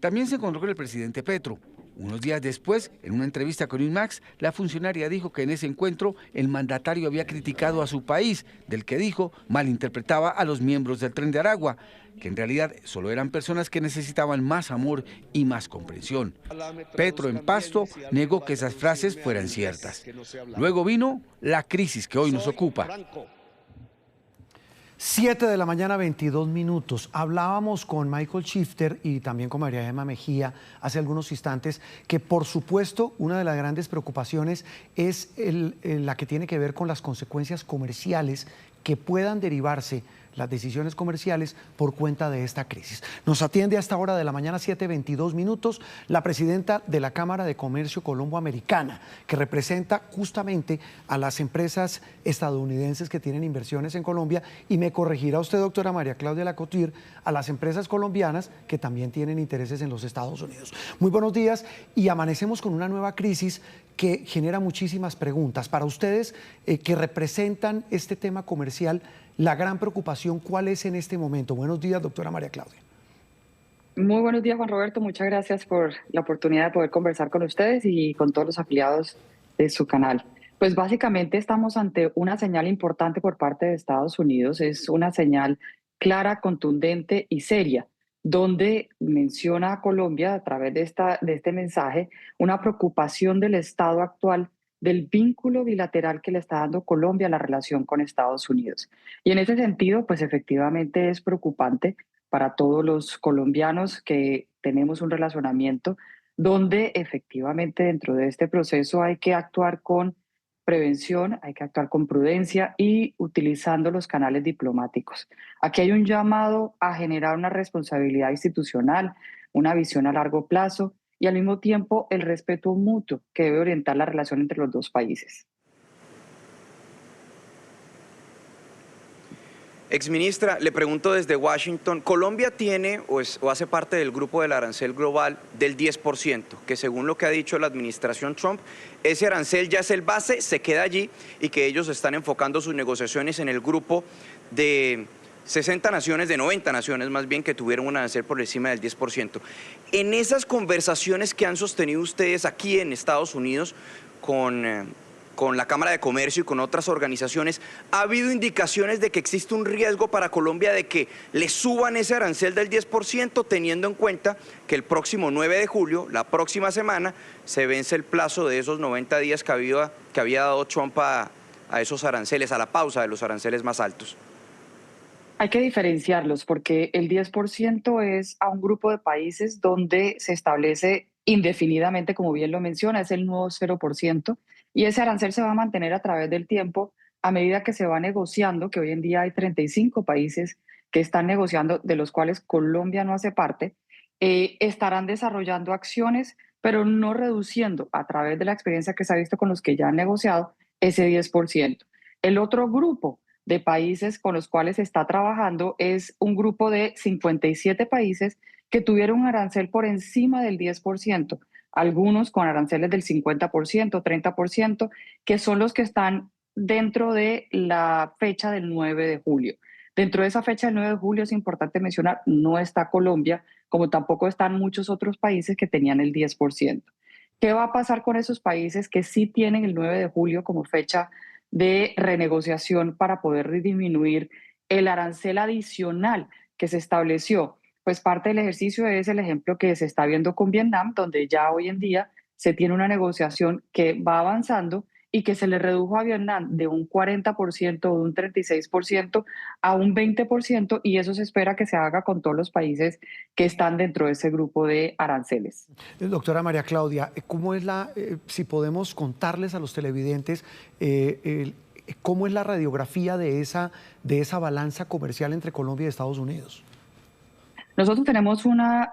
También se encontró con el presidente Petro. Unos días después, en una entrevista con Inmax, la funcionaria dijo que en ese encuentro el mandatario había criticado a su país, del que dijo malinterpretaba a los miembros del Tren de Aragua, que en realidad solo eran personas que necesitaban más amor y más comprensión. Petro, en Pasto, negó que esas frases fueran ciertas. Luego vino la crisis que hoy nos ocupa.
7 de la mañana, 22 minutos. Hablábamos con Michael Shifter y también con María Emma Mejía hace algunos instantes que, por supuesto, una de las grandes preocupaciones es la que tiene que ver con las consecuencias comerciales que puedan derivarse, las decisiones comerciales, por cuenta de esta crisis. Nos atiende a esta hora de la mañana, 7:22 minutos, la presidenta de la Cámara de Comercio Colombo-Americana, que representa justamente a las empresas estadounidenses que tienen inversiones en Colombia, y me corregirá usted, doctora María Claudia Lacotir, a las empresas colombianas que también tienen intereses en los Estados Unidos. Muy buenos días, y amanecemos con una nueva crisis que genera muchísimas preguntas. Para ustedes que representan este tema comercial, la gran preocupación, ¿cuál es en este momento? Buenos días, doctora María Claudia.
Muy buenos días, Juan Roberto. Muchas gracias por la oportunidad de poder conversar con ustedes y con todos los afiliados de su canal. Pues básicamente estamos ante una señal importante por parte de Estados Unidos. Es una señal clara, contundente y seria, donde menciona a Colombia a través de este mensaje una preocupación del estado actual del vínculo bilateral que le está dando Colombia a la relación con Estados Unidos. Y en ese sentido, pues efectivamente es preocupante para todos los colombianos que tenemos un relacionamiento donde efectivamente dentro de este proceso hay que actuar con prevención, hay que actuar con prudencia y utilizando los canales diplomáticos. Aquí hay un llamado a generar una responsabilidad institucional, una visión a largo plazo, y al mismo tiempo el respeto mutuo que debe orientar la relación entre los dos países.
Exministra, le pregunto desde Washington, Colombia tiene o hace parte del grupo del arancel global del 10%, que según lo que ha dicho la administración Trump, ese arancel ya es el base, se queda allí y que ellos están enfocando sus negociaciones en el grupo de 60 naciones, de 90 naciones más bien, que tuvieron un arancel por encima del 10%. En esas conversaciones que han sostenido ustedes aquí en Estados Unidos con la Cámara de Comercio y con otras organizaciones, ¿ha habido indicaciones de que existe un riesgo para Colombia de que le suban ese arancel del 10%, teniendo en cuenta que el próximo 9 de julio, la próxima semana, se vence el plazo de esos 90 días que había dado Trump a esos aranceles, a la pausa de los aranceles más altos?
Hay que diferenciarlos porque el 10% es a un grupo de países donde se establece indefinidamente, como bien lo menciona, es el nuevo 0%, y ese arancel se va a mantener a través del tiempo a medida que se va negociando, que hoy en día hay 35 países que están negociando, de los cuales Colombia no hace parte, estarán desarrollando acciones, pero no reduciendo a través de la experiencia que se ha visto con los que ya han negociado ese 10%. El otro grupo de países con los cuales se está trabajando es un grupo de 57 países que tuvieron un arancel por encima del 10%, algunos con aranceles del 50%, 30%, que son los que están dentro de la fecha del 9 de julio. Dentro de esa fecha del 9 de julio es importante mencionar, no está Colombia, como tampoco están muchos otros países que tenían el 10%. ¿Qué va a pasar con esos países que sí tienen el 9 de julio como fecha de renegociación para poder disminuir el arancel adicional que se estableció? Pues parte del ejercicio es el ejemplo que se está viendo con Vietnam, donde ya hoy en día se tiene una negociación que va avanzando y que se le redujo a Vietnam de un 40% o de un 36% a un 20%, y eso se espera que se haga con todos los países que están dentro de ese grupo de aranceles.
Doctora María Claudia, ¿cómo es si podemos contarles a los televidentes cómo es la radiografía de esa balanza comercial entre Colombia y Estados Unidos?
Nosotros tenemos una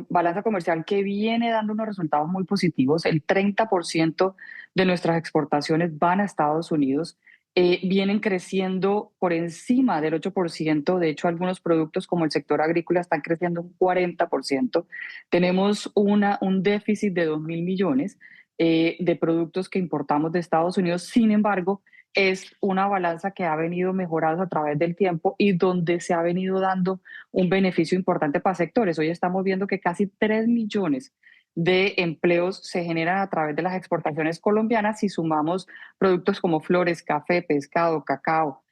balanza comercial que viene dando unos resultados muy positivos. El 30% de nuestras exportaciones van a Estados Unidos. Vienen creciendo por encima del 8%. De hecho, algunos productos como el sector agrícola están creciendo un 40%. Tenemos un déficit de 2.000 millones de productos que importamos de Estados Unidos. Sin embargo, es una balanza que ha venido mejorando a través del tiempo y donde se ha venido dando un beneficio importante para sectores. Hoy estamos viendo que casi 3 millones de empleos se generan a través de las exportaciones colombianas si sumamos productos como flores, café, pescado, cacao,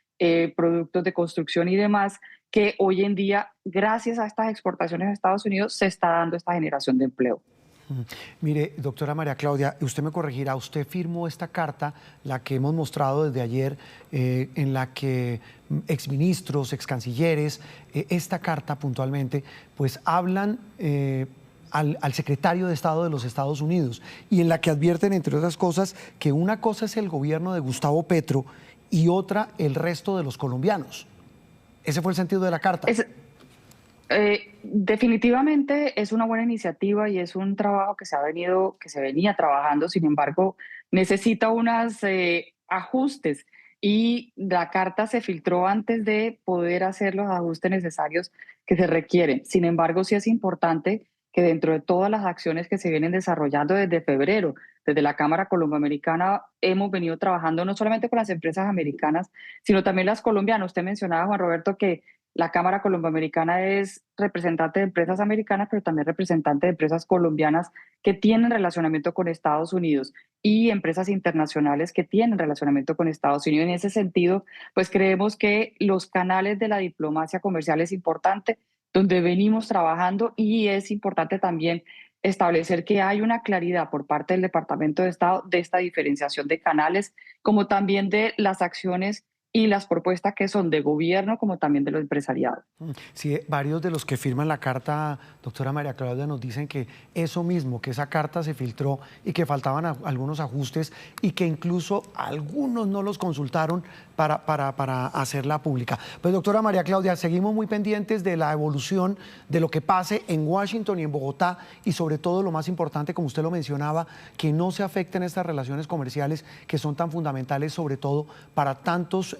productos de construcción y demás, que hoy en día, gracias a estas exportaciones a Estados Unidos, se está dando esta generación de empleo.
Mire, doctora María Claudia, usted me corregirá, usted firmó esta carta, la que hemos mostrado desde ayer, en la que exministros, excancilleres, esta carta puntualmente, pues hablan al secretario de Estado de los Estados Unidos y en la que advierten, entre otras cosas, que una cosa es el gobierno de Gustavo Petro y otra el resto de los colombianos. ¿Ese fue el sentido de la carta?
Definitivamente es una buena iniciativa y es un trabajo que se venía trabajando. Sin embargo, necesita unos ajustes y la carta se filtró antes de poder hacer los ajustes necesarios que se requieren. Sin embargo, sí es importante que dentro de todas las acciones que se vienen desarrollando desde febrero, desde la Cámara Colomboamericana, hemos venido trabajando no solamente con las empresas americanas, sino también las colombianas. Usted mencionaba, Juan Roberto, que la Cámara Colomboamericana es representante de empresas americanas, pero también representante de empresas colombianas que tienen relacionamiento con Estados Unidos y empresas internacionales que tienen relacionamiento con Estados Unidos. En ese sentido, pues creemos que los canales de la diplomacia comercial es importante, donde venimos trabajando, y es importante también establecer que hay una claridad por parte del Departamento de Estado de esta diferenciación de canales, como también de las acciones y las propuestas que son de gobierno como también de los empresariados.
Sí, varios de los que firman la carta, doctora María Claudia, nos dicen que eso mismo, que esa carta se filtró y que faltaban algunos ajustes y que incluso algunos no los consultaron para hacerla pública. Pues doctora María Claudia, seguimos muy pendientes de la evolución de lo que pase en Washington y en Bogotá y sobre todo lo más importante, como usted lo mencionaba, que no se afecten estas relaciones comerciales que son tan fundamentales, sobre todo para tantos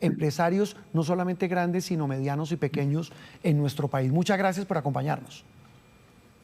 empresarios, no solamente grandes, sino medianos y pequeños en nuestro país. Muchas gracias por acompañarnos.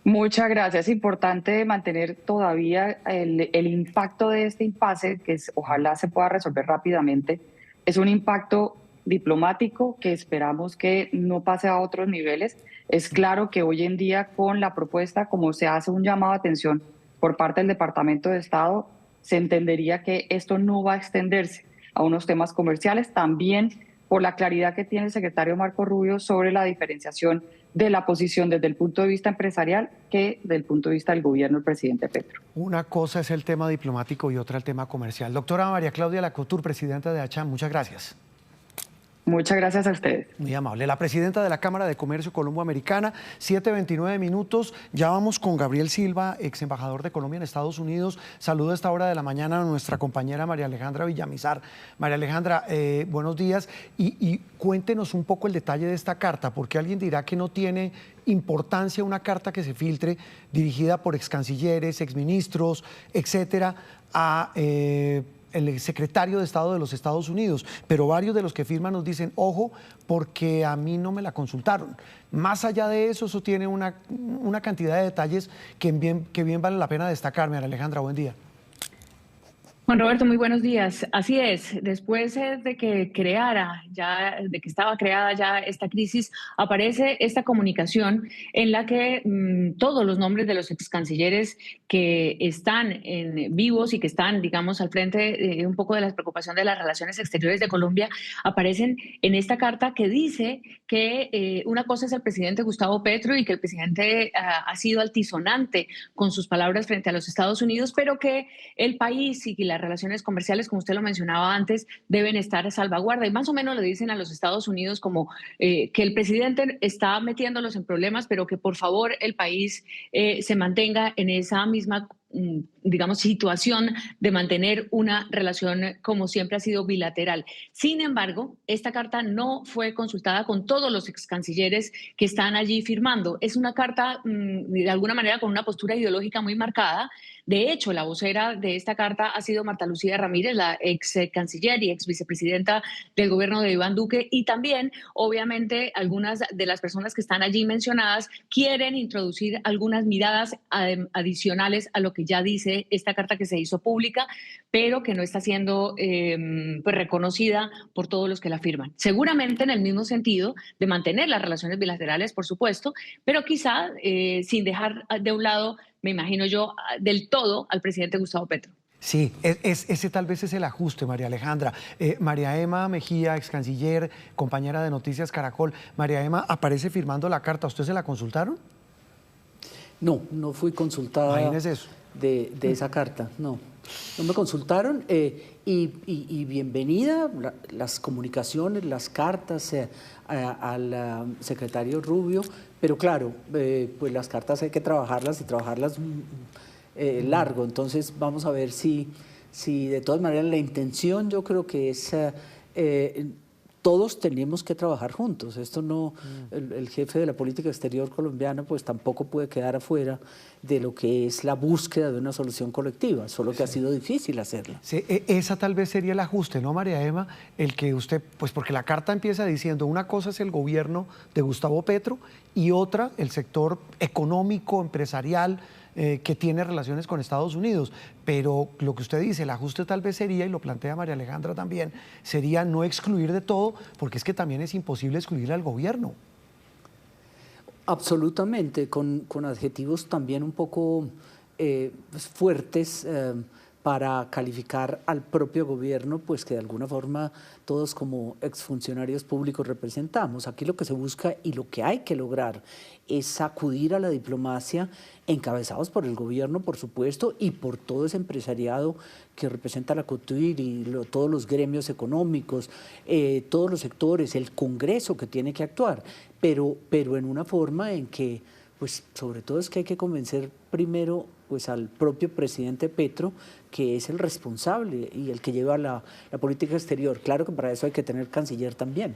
Muchas gracias. Es importante mantener todavía el impacto de este impasse, que ojalá se pueda resolver rápidamente. Es un impacto diplomático que esperamos que no pase a otros niveles. Es claro que hoy en día con la propuesta, como se hace un llamado de atención por parte del Departamento de Estado, se entendería que esto no va a extenderse a unos temas comerciales, también por la claridad que tiene el secretario Marco Rubio sobre la diferenciación de la posición desde el punto de vista empresarial que desde el punto de vista del gobierno del presidente Petro.
Una cosa es el tema diplomático y otra el tema comercial. Doctora María Claudia Lacouture, presidenta de ACHAM, muchas gracias.
Muchas gracias a ustedes.
Muy amable. La presidenta de la Cámara de Comercio Colombo-Americana, 7:29 minutos. Ya vamos con Gabriel Silva, ex embajador de Colombia en Estados Unidos. Saludo a esta hora de la mañana a nuestra compañera María Alejandra Villamizar. María Alejandra, buenos días. Y cuéntenos un poco el detalle de esta carta, porque alguien dirá que no tiene importancia una carta que se filtre dirigida por ex cancilleres, ex ministros, etcétera, a el secretario de Estado de los Estados Unidos, pero varios de los que firman nos dicen, ojo, porque a mí no me la consultaron. Más allá de eso, eso tiene una cantidad de detalles que bien vale la pena destacar. María Alejandra, buen día.
Juan Roberto, muy buenos días. Así es, después de que estaba creada ya esta crisis, aparece esta comunicación en la que todos los nombres de los ex cancilleres que están vivos y que están, digamos, al frente un poco de la preocupación de las relaciones exteriores de Colombia, aparecen en esta carta que dice que una cosa es el presidente Gustavo Petro y que el presidente ha sido altisonante con sus palabras frente a los Estados Unidos, pero que el país y las relaciones comerciales, como usted lo mencionaba antes, deben estar a salvaguarda. Y más o menos le dicen a los Estados Unidos como que el presidente está metiéndolos en problemas, pero que por favor el país se mantenga en esa misma digamos, situación de mantener una relación como siempre ha sido bilateral. Sin embargo, esta carta no fue consultada con todos los ex cancilleres que están allí firmando. Es una carta, de alguna manera, con una postura ideológica muy marcada. De hecho, la vocera de esta carta ha sido Marta Lucía Ramírez, la ex canciller y ex vicepresidenta del gobierno de Iván Duque, y también, obviamente, algunas de las personas que están allí mencionadas quieren introducir algunas miradas adicionales a lo que ya dice esta carta que se hizo pública, pero que no está siendo pues reconocida por todos los que la firman. Seguramente en el mismo sentido de mantener las relaciones bilaterales, por supuesto, pero quizá sin dejar de un lado, me imagino yo, del todo al presidente Gustavo Petro.
Sí, ese tal vez es el ajuste, María Alejandra. María Emma Mejía, ex canciller, compañera de Noticias Caracol. María Emma aparece firmando la carta. ¿Usted se la consultaron?
No, no fui consultada.
Imagínese eso.
De esa carta, no me consultaron y bienvenida las comunicaciones, las cartas al secretario Rubio, pero claro, pues las cartas hay que trabajarlas y trabajarlas largo, entonces vamos a ver si de todas maneras la intención yo creo que es todos tenemos que trabajar juntos. Esto no, el jefe de la política exterior colombiana pues tampoco puede quedar afuera de lo que es la búsqueda de una solución colectiva, solo que ha sido difícil hacerla.
Sí, esa tal vez sería el ajuste, ¿no, María Emma? El que usted, pues porque la carta empieza diciendo una cosa es el gobierno de Gustavo Petro y otra el sector económico, empresarial, que tiene relaciones con Estados Unidos, pero lo que usted dice, el ajuste tal vez sería, y lo plantea María Alejandra también, sería no excluir de todo, porque es que también es imposible excluir al gobierno.
Absolutamente, con adjetivos también un poco fuertes para calificar al propio gobierno, pues que de alguna forma todos como exfuncionarios públicos representamos. Aquí lo que se busca y lo que hay que lograr es sacudir a la diplomacia, encabezados por el gobierno, por supuesto, y por todo ese empresariado que representa la COTUIR y todos los gremios económicos, todos los sectores, el Congreso que tiene que actuar, pero en una forma en que, pues sobre todo es que hay que convencer primero pues al propio presidente Petro, que es el responsable y el que lleva la política exterior. Claro que para eso hay que tener canciller también.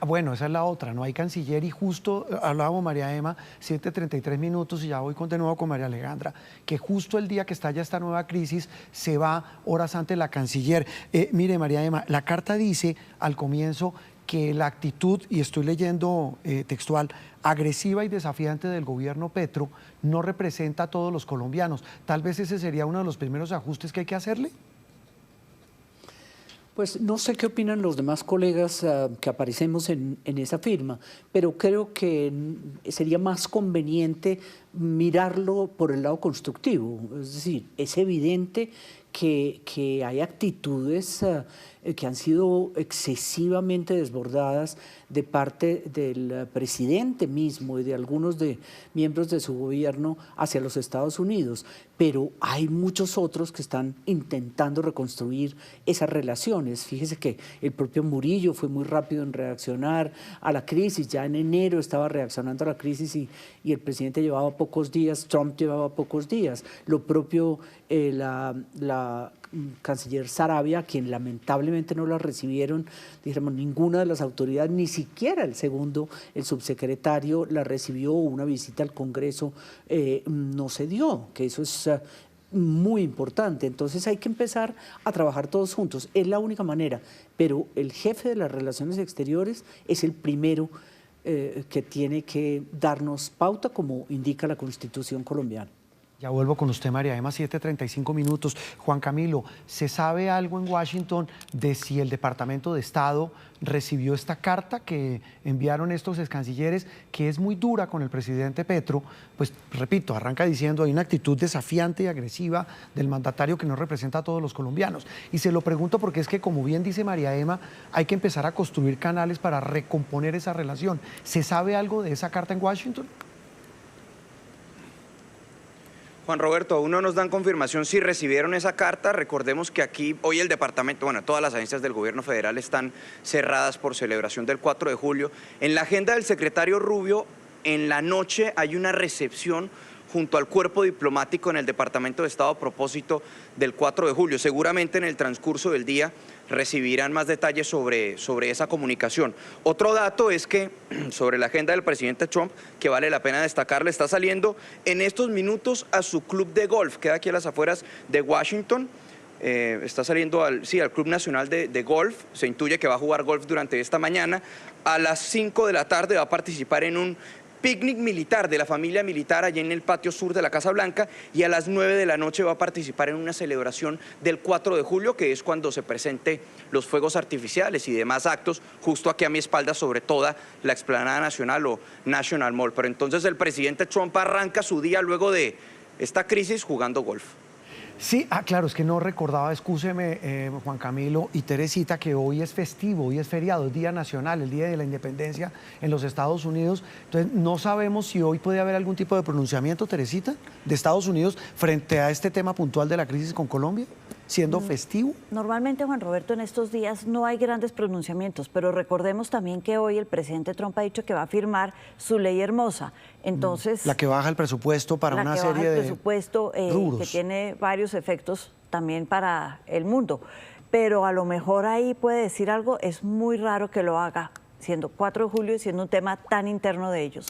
Bueno, esa es la otra, no hay canciller y justo hablábamos, María Emma, 7:33 minutos y ya voy de nuevo con María Alejandra, que justo el día que estalla esta nueva crisis se va horas antes la canciller. Mire, María Emma, la carta dice al comienzo que la actitud, y estoy leyendo textual, agresiva y desafiante del gobierno Petro no representa a todos los colombianos. Tal vez ese sería uno de los primeros ajustes que hay que hacerle.
Pues no sé qué opinan los demás colegas que aparecemos en esa firma, pero creo que sería más conveniente mirarlo por el lado constructivo. Es decir, es evidente que hay actitudes que han sido excesivamente desbordadas de parte del presidente mismo y de algunos miembros de su gobierno hacia los Estados Unidos, pero hay muchos otros que están intentando reconstruir esas relaciones. Fíjese que el propio Murillo fue muy rápido en reaccionar a la crisis, ya en enero estaba reaccionando a la crisis y el presidente llevaba pocos días, Trump llevaba pocos días. Lo propio la canciller Sarabia, quien lamentablemente no la recibieron, dijéramos, ninguna de las autoridades, ni siquiera el subsecretario la recibió, una visita al Congreso no se dio, que eso es muy importante. Entonces hay que empezar a trabajar todos juntos, es la única manera, pero el jefe de las relaciones exteriores es el primero que tiene que darnos pauta, como indica la Constitución colombiana.
Ya vuelvo con usted, María Emma, 7:35 minutos. Juan Camilo, ¿se sabe algo en Washington de si el Departamento de Estado recibió esta carta que enviaron estos excancilleres, que es muy dura con el presidente Petro? Pues repito, arranca diciendo hay una actitud desafiante y agresiva del mandatario que no representa a todos los colombianos. Y se lo pregunto porque es que, como bien dice María Emma, hay que empezar a construir canales para recomponer esa relación. ¿Se sabe algo de esa carta en Washington?
Juan Roberto, aún no nos dan confirmación si recibieron esa carta. Recordemos que aquí hoy el departamento, bueno, todas las agencias del gobierno federal están cerradas por celebración del 4 de julio. En la agenda del secretario Rubio, en la noche hay una recepción
junto al cuerpo diplomático en el Departamento de Estado a propósito del 4 de julio. Seguramente en el transcurso del día recibirán más detalles sobre esa comunicación. Otro dato es que sobre la agenda del presidente Trump, que vale la pena destacar, le está saliendo en estos minutos a su club de golf, queda aquí a las afueras de Washington. Está saliendo al Club Nacional de Golf, se intuye que va a jugar golf durante esta mañana. A las 5 de la tarde va a participar en un picnic militar de la familia militar allí en el patio sur de la Casa Blanca, y a las 9 de la noche va a participar en una celebración del 4 de julio, que es cuando se presente los fuegos artificiales y demás actos, justo aquí a mi espalda sobre toda la explanada nacional o National Mall. Pero entonces el presidente Trump arranca su día luego de esta crisis jugando golf.
Sí, claro, es que no recordaba, excúseme, Juan Camilo y Teresita, que hoy es festivo, hoy es feriado, es Día Nacional, el Día de la Independencia en los Estados Unidos. Entonces, no sabemos si hoy puede haber algún tipo de pronunciamiento, Teresita, de Estados Unidos frente a este tema puntual de la crisis con Colombia, siendo festivo.
Normalmente, Juan Roberto, en estos días no hay grandes pronunciamientos, pero recordemos también que hoy el presidente Trump ha dicho que va a firmar su ley hermosa. Entonces,
la que baja el presupuesto para una serie de
presupuesto
rubros,
que tiene varios efectos también para el mundo. Pero a lo mejor ahí puede decir algo, es muy raro que lo haga, siendo 4 de julio y siendo un tema tan interno de ellos.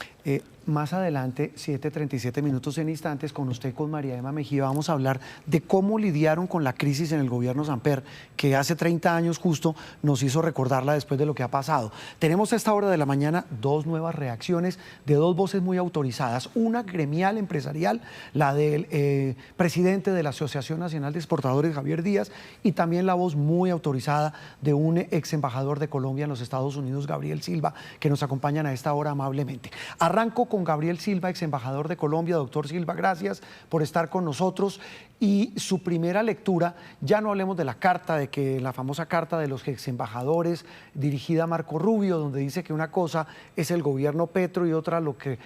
Más adelante, 7:37 minutos en instantes, con usted, con María Emma Mejía, vamos a hablar de cómo lidiaron con la crisis en el gobierno Samper, que hace 30 años justo nos hizo recordarla después de lo que ha pasado. Tenemos a esta hora de la mañana 2 nuevas reacciones de 2 voces muy autorizadas, una gremial empresarial, la del presidente de la Asociación Nacional de Exportadores, Javier Díaz, y también la voz muy autorizada de un ex embajador de Colombia en los Estados Unidos, Gabriel Silva, que nos acompañan a esta hora amablemente. Arranco con Gabriel Silva, ex embajador de Colombia. Doctor Silva, gracias por estar con nosotros. Y su primera lectura, ya no hablemos de la carta, la famosa carta de los ex embajadores dirigida a Marco Rubio, donde dice que una cosa es el gobierno Petro y otra lo que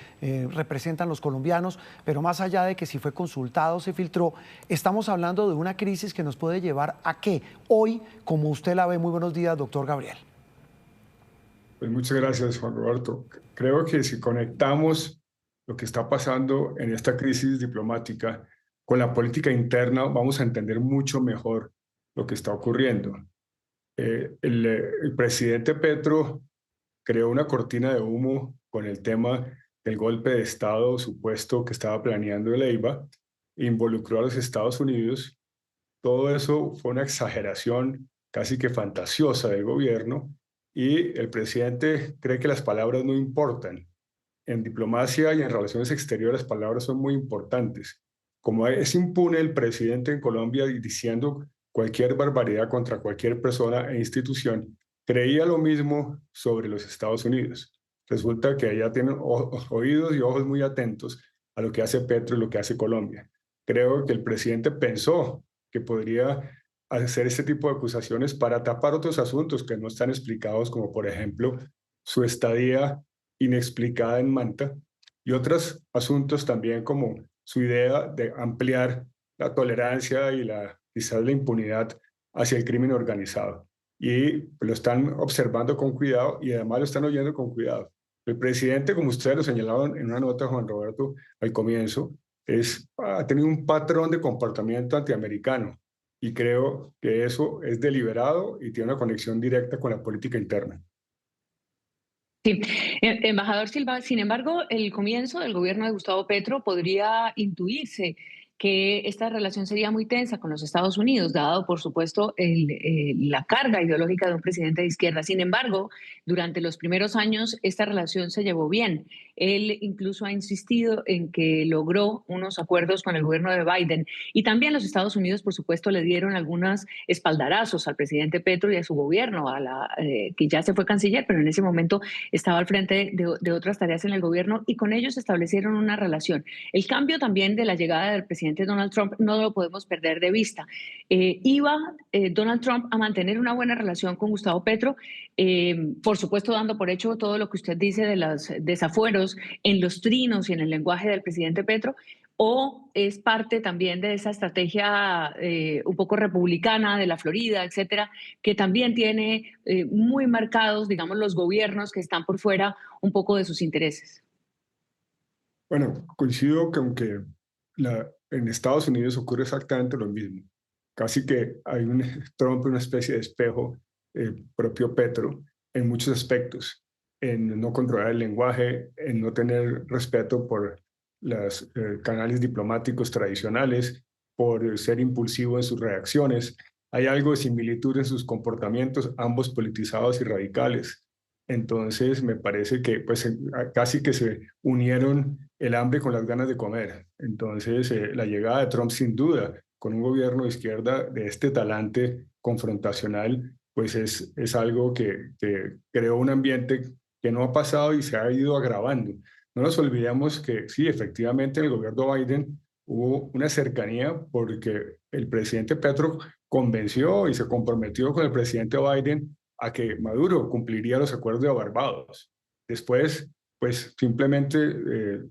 representan los colombianos, pero más allá de que si fue consultado o se filtró, estamos hablando de una crisis que nos puede llevar a qué hoy, como usted la ve. Muy buenos días, doctor Gabriel.
Pues muchas gracias, Juan Roberto. Creo que si conectamos lo que está pasando en esta crisis diplomática con la política interna, vamos a entender mucho mejor lo que está ocurriendo. El presidente Petro creó una cortina de humo con el tema del golpe de Estado supuesto que estaba planeando Leiva, involucró a los Estados Unidos. Todo eso fue una exageración casi que fantasiosa del gobierno, y el presidente cree que las palabras no importan. En diplomacia y en relaciones exteriores las palabras son muy importantes. Como es impune el presidente en Colombia diciendo cualquier barbaridad contra cualquier persona e institución, creía lo mismo sobre los Estados Unidos. Resulta que allá tienen oídos y ojos muy atentos a lo que hace Petro y lo que hace Colombia. Creo que el presidente pensó que podría hacer este tipo de acusaciones para tapar otros asuntos que no están explicados, como por ejemplo su estadía inexplicada en Manta, y otros asuntos también como su idea de ampliar la tolerancia y quizás la impunidad hacia el crimen organizado. Y lo están observando con cuidado y además lo están oyendo con cuidado. El presidente, como ustedes lo señalaban en una nota, Juan Roberto, al comienzo, ha tenido un patrón de comportamiento antiamericano. Y creo que eso es deliberado y tiene una conexión directa con la política interna.
Sí, embajador Silva, sin embargo, el comienzo del gobierno de Gustavo Petro podría intuirse que esta relación sería muy tensa con los Estados Unidos, dado, por supuesto, la carga ideológica de un presidente de izquierda. Sin embargo, durante los primeros años, esta relación se llevó bien. Él incluso ha insistido en que logró unos acuerdos con el gobierno de Biden. Y también los Estados Unidos, por supuesto, le dieron algunos espaldarazos al presidente Petro y a su gobierno, que ya se fue canciller, pero en ese momento estaba al frente de otras tareas en el gobierno, y con ellos establecieron una relación. El cambio también de la llegada del presidente Donald Trump no lo podemos perder de vista. Iba Donald Trump a mantener una buena relación con Gustavo Petro, por supuesto dando por hecho todo lo que usted dice de los desafueros en los trinos y en el lenguaje del presidente Petro, o es parte también de esa estrategia un poco republicana de la Florida, etcétera, que también tiene muy marcados, digamos, los gobiernos que están por fuera un poco de sus intereses.
Bueno, coincido que aunque en Estados Unidos ocurre exactamente lo mismo, casi que hay Trump una especie de espejo propio Petro en muchos aspectos, en no controlar el lenguaje, en no tener respeto por los canales diplomáticos tradicionales, por ser impulsivo en sus reacciones. Hay algo de similitud en sus comportamientos, ambos politizados y radicales. Entonces, me parece que pues, casi que se unieron el hambre con las ganas de comer. Entonces, la llegada de Trump, sin duda, con un gobierno de izquierda de este talante confrontacional, pues es algo que creó un ambiente que no ha pasado y se ha ido agravando. No nos olvidemos que sí, efectivamente, en el gobierno Biden hubo una cercanía porque el presidente Petro convenció y se comprometió con el presidente Biden a que Maduro cumpliría los acuerdos de Barbados. Después, pues simplemente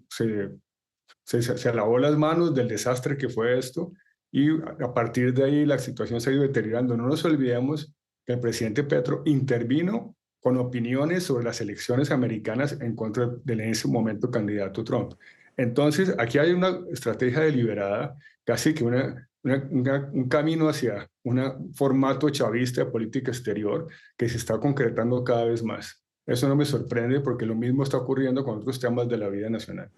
se lavó las manos del desastre que fue esto y a partir de ahí la situación se ha ido deteriorando. No nos olvidemos que el presidente Petro intervino con opiniones sobre las elecciones americanas en contra del en ese momento candidato Trump. Entonces, aquí hay una estrategia deliberada, casi que un camino hacia un formato chavista de política exterior que se está concretando cada vez más. Eso no me sorprende porque lo mismo está ocurriendo con otros temas de la vida nacional.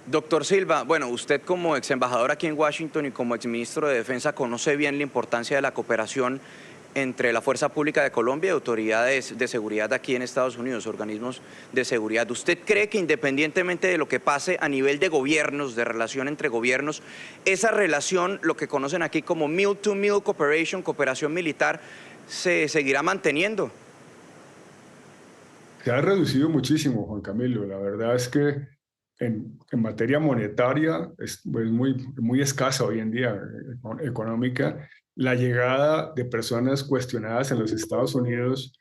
Doctor Silva, bueno, usted como ex embajador aquí en Washington y como ex ministro de Defensa conoce bien la importancia de la cooperación entre la Fuerza Pública de Colombia y autoridades de seguridad aquí en Estados Unidos, organismos de seguridad. ¿Usted cree que independientemente de lo que pase a nivel de gobiernos, de relación entre gobiernos, esa relación, lo que conocen aquí como mil-to-mil cooperation, cooperación militar, se seguirá manteniendo?
Se ha reducido muchísimo, Juan Camilo. La verdad es que en materia monetaria es pues, muy escasa hoy en día, económica. La llegada de personas cuestionadas en los Estados Unidos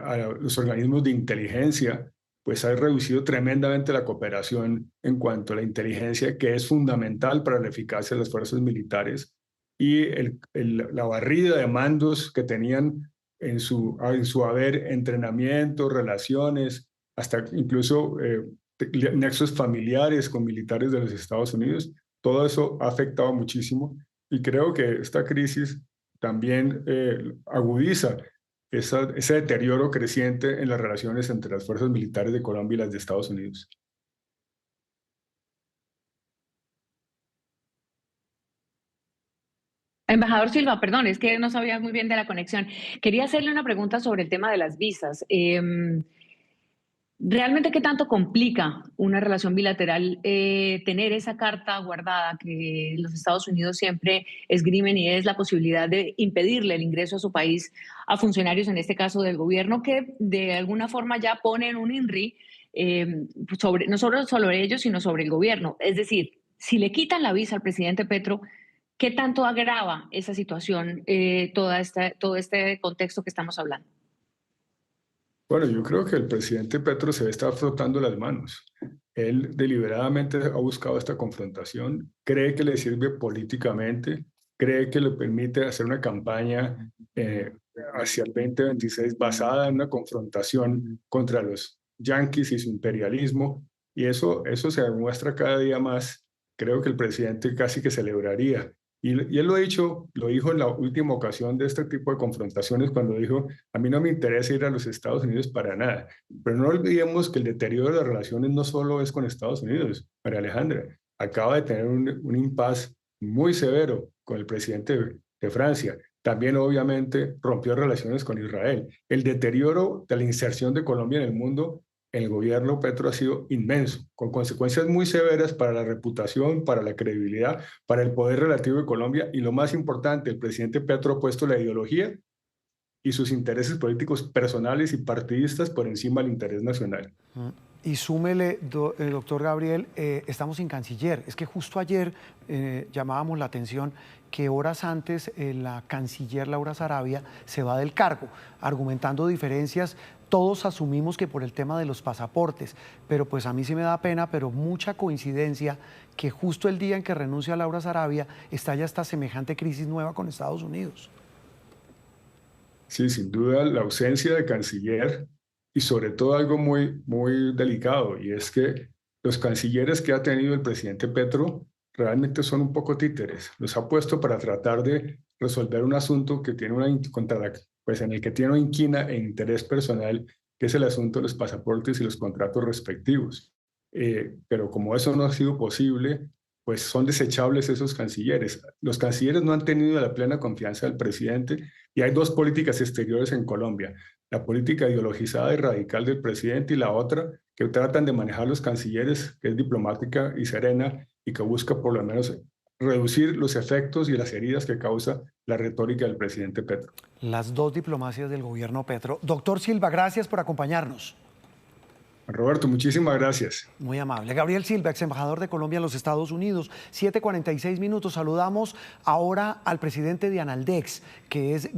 a los organismos de inteligencia, pues ha reducido tremendamente la cooperación en cuanto a la inteligencia, que es fundamental para la eficacia de las fuerzas militares, y la barrida de mandos que tenían en su haber entrenamiento, relaciones, hasta incluso nexos familiares con militares de los Estados Unidos. Todo eso ha afectado muchísimo. Y creo que esta crisis también agudiza ese deterioro creciente en las relaciones entre las fuerzas militares de Colombia y las de Estados Unidos.
Embajador Silva, perdón, es que no sabía muy bien de la conexión. Quería hacerle una pregunta sobre el tema de las visas. ¿Realmente qué tanto complica una relación bilateral tener esa carta guardada que los Estados Unidos siempre esgrimen y es la posibilidad de impedirle el ingreso a su país a funcionarios, en este caso del gobierno, que de alguna forma ya ponen un INRI no solo sobre ellos, sino sobre el gobierno? Es decir, si le quitan la visa al presidente Petro, ¿qué tanto agrava esa situación, todo este contexto que estamos hablando?
Bueno, yo creo que el presidente Petro se está frotando las manos. Él deliberadamente ha buscado esta confrontación, cree que le sirve políticamente, cree que le permite hacer una campaña hacia el 2026 basada en una confrontación contra los yanquis y su imperialismo, y eso se demuestra cada día más. Creo que el presidente casi que celebraría. Y él lo dijo en la última ocasión de este tipo de confrontaciones cuando dijo, a mí no me interesa ir a los Estados Unidos para nada. Pero no olvidemos que el deterioro de las relaciones no solo es con Estados Unidos. María Alejandra acaba de tener un impasse muy severo con el presidente de Francia. También obviamente rompió relaciones con Israel. El deterioro de la inserción de Colombia en el mundo el gobierno Petro ha sido inmenso, con consecuencias muy severas para la reputación, para la credibilidad, para el poder relativo de Colombia, y lo más importante, el presidente Petro ha puesto la ideología y sus intereses políticos personales y partidistas por encima del interés nacional.
Y súmele, doctor Gabriel, estamos sin canciller. Es que justo ayer llamábamos la atención que horas antes la canciller Laura Sarabia se va del cargo, argumentando diferencias. Todos asumimos que por el tema de los pasaportes, pero pues a mí sí me da pena, pero mucha coincidencia que justo el día en que renuncia Laura Sarabia estalla esta semejante crisis nueva con Estados Unidos.
Sí, sin duda la ausencia de canciller y sobre todo algo muy, muy delicado, y es que los cancilleres que ha tenido el presidente Petro realmente son un poco títeres. Los ha puesto para tratar de resolver un asunto que tiene pues en el que tiene una inquina e interés personal, que es el asunto de los pasaportes y los contratos respectivos. Pero como eso no ha sido posible, pues son desechables esos cancilleres. Los cancilleres no han tenido la plena confianza del presidente, y hay dos políticas exteriores en Colombia: la política ideologizada y radical del presidente, y la otra que tratan de manejar los cancilleres, que es diplomática y serena, y que busca por lo menos reducir los efectos y las heridas que causa la retórica del presidente Petro.
Las dos diplomacias del gobierno Petro. Doctor Silva, gracias por acompañarnos.
Roberto, muchísimas gracias.
Muy amable. Gabriel Silva, ex embajador de Colombia en los Estados Unidos. 7:46 minutos. Saludamos ahora al presidente de Analdex, que es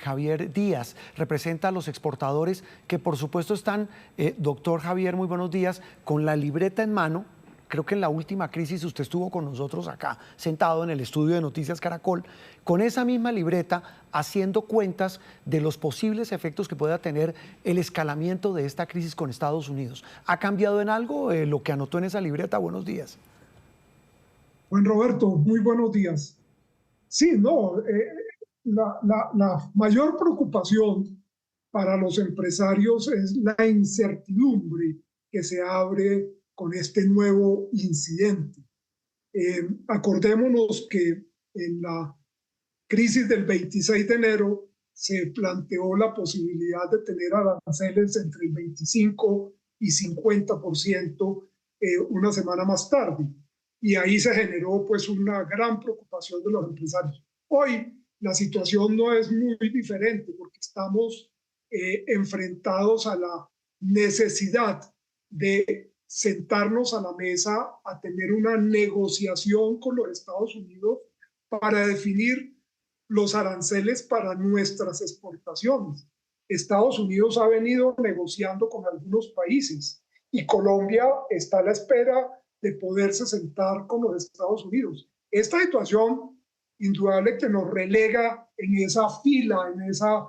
Javier Díaz. Representa a los exportadores que por supuesto están, doctor Javier, muy buenos días, con la libreta en mano. Creo que en la última crisis usted estuvo con nosotros acá, sentado en el estudio de Noticias Caracol, con esa misma libreta, haciendo cuentas de los posibles efectos que pueda tener el escalamiento de esta crisis con Estados Unidos. ¿Ha cambiado en algo lo que anotó en esa libreta? Buenos días.
Juan Roberto, muy buenos días. Sí, no, la mayor preocupación para los empresarios es la incertidumbre que se abre con este nuevo incidente. Acordémonos que en la crisis del 26 de enero se planteó la posibilidad de tener aranceles entre el 25 y 50% una semana más tarde. Y ahí se generó pues una gran preocupación de los empresarios. Hoy la situación no es muy diferente, porque estamos enfrentados a la necesidad de sentarnos a la mesa a tener una negociación con los Estados Unidos para definir los aranceles para nuestras exportaciones. Estados Unidos ha venido negociando con algunos países y Colombia está a la espera de poderse sentar con los Estados Unidos. Esta situación indudable que nos relega en esa fila, en esa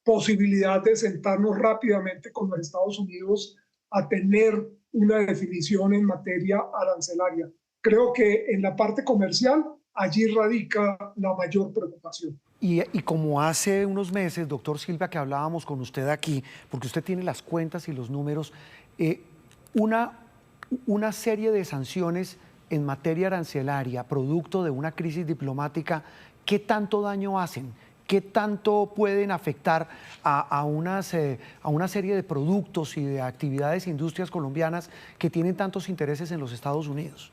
posibilidad de sentarnos rápidamente con los Estados Unidos a tener una definición en materia arancelaria. Creo que en la parte comercial allí radica la mayor preocupación.
Y como hace unos meses, doctor Silva, que hablábamos con usted aquí, porque usted tiene las cuentas y los números, una serie de sanciones en materia arancelaria, producto de una crisis diplomática, ¿qué tanto daño hacen? ¿Qué tanto pueden afectar a una serie de productos y de actividades, industrias colombianas que tienen tantos intereses en los Estados Unidos?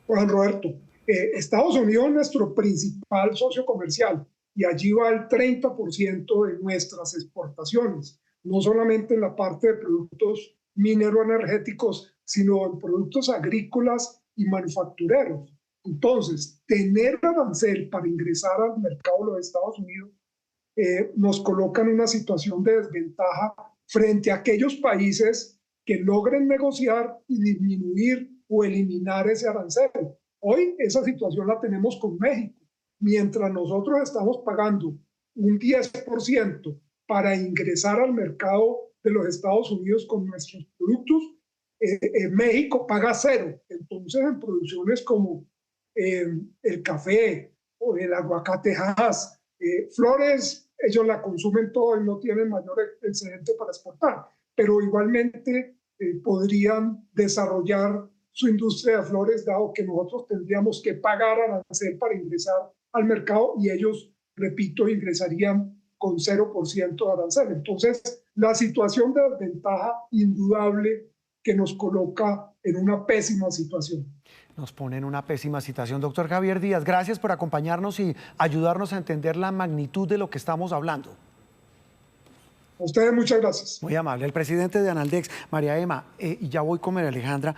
Juan Roberto, Estados Unidos es nuestro principal socio comercial y allí va el 30% de nuestras exportaciones, no solamente en la parte de productos mineroenergéticos, sino en productos agrícolas y manufactureros. Entonces, tener arancel para ingresar al mercado de los Estados Unidos nos coloca en una situación de desventaja frente a aquellos países que logren negociar y disminuir o eliminar ese arancel. Hoy esa situación la tenemos con México. Mientras nosotros estamos pagando un 10% para ingresar al mercado de los Estados Unidos con nuestros productos, México paga 0. Entonces, en producciones como el café o el aguacate Hass, flores, ellos la consumen todo y no tienen mayor excedente para exportar, pero igualmente podrían desarrollar su industria de flores, dado que nosotros tendríamos que pagar arancel para ingresar al mercado y ellos, repito, ingresarían con 0% de arancel. Entonces, la situación de desventaja indudable que nos coloca en una pésima situación.
Nos pone en una pésima situación. Doctor Javier Díaz, gracias por acompañarnos y ayudarnos a entender la magnitud de lo que estamos hablando.
A ustedes muchas gracias.
Muy amable. El presidente de Analdex, María Emma, y ya voy con María Alejandra,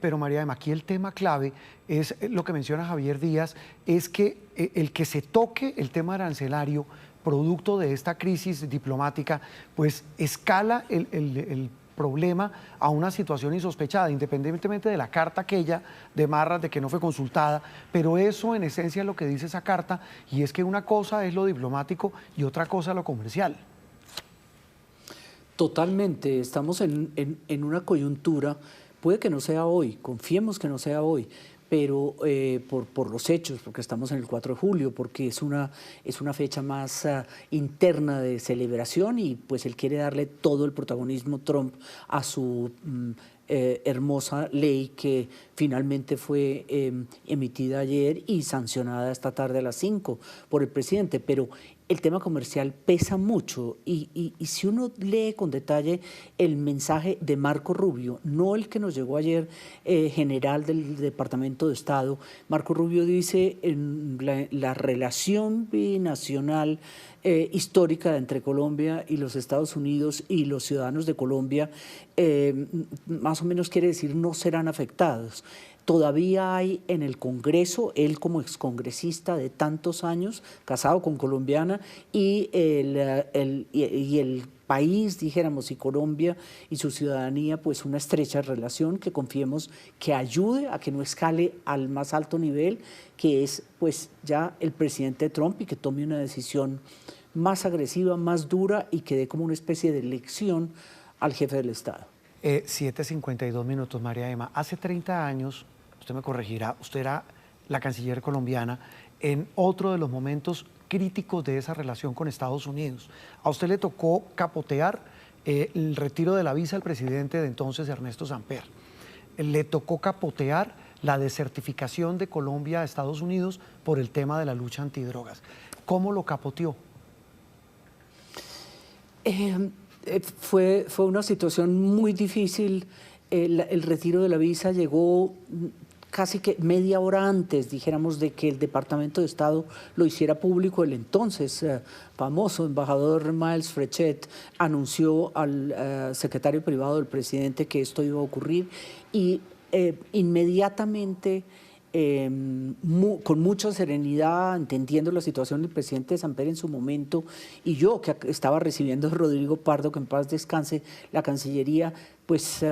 pero María Emma, aquí el tema clave es lo que menciona Javier Díaz, es que el que se toque el tema arancelario, producto de esta crisis diplomática, pues escala el problema a una situación insospechada, independientemente de la carta aquella de Marras de que no fue consultada, pero eso en esencia es lo que dice esa carta, y es que una cosa es lo diplomático y otra cosa lo comercial.
Totalmente, estamos en una coyuntura, puede que no sea hoy, confiemos que no sea hoy, pero por los hechos, porque estamos en el 4 de julio, porque es una fecha más interna de celebración y pues él quiere darle todo el protagonismo Trump a su hermosa ley que finalmente fue emitida ayer y sancionada esta tarde a las 5 por el presidente, pero el tema comercial pesa mucho y si uno lee con detalle el mensaje de Marco Rubio, no el que nos llegó ayer, general del Departamento de Estado, Marco Rubio dice en la relación binacional histórica entre Colombia y los Estados Unidos y los ciudadanos de Colombia, más o menos quiere decir no serán afectados. Todavía hay en el Congreso, él como excongresista de tantos años, casado con colombiana, y el país, dijéramos, y Colombia y su ciudadanía, pues una estrecha relación que confiemos que ayude a que no escale al más alto nivel, que es pues ya el presidente Trump, y que tome una decisión más agresiva, más dura y que dé como una especie de lección al jefe del Estado.
7:52 minutos, María Emma. Hace 30 años, usted me corregirá, usted era la canciller colombiana en otro de los momentos críticos de esa relación con Estados Unidos. A usted le tocó capotear el retiro de la visa al presidente de entonces, Ernesto Samper. Le tocó capotear la desertificación de Colombia a Estados Unidos por el tema de la lucha antidrogas. ¿Cómo lo capoteó?
Fue una situación muy difícil. El retiro de la visa llegó casi que media hora antes, dijéramos, de que el Departamento de Estado lo hiciera público. El entonces famoso embajador Miles Frechet anunció al secretario privado del presidente que esto iba a ocurrir y inmediatamente, con mucha serenidad, entendiendo la situación del presidente Samper en su momento, y yo que estaba recibiendo a Rodrigo Pardo, que en paz descanse, la Cancillería, pues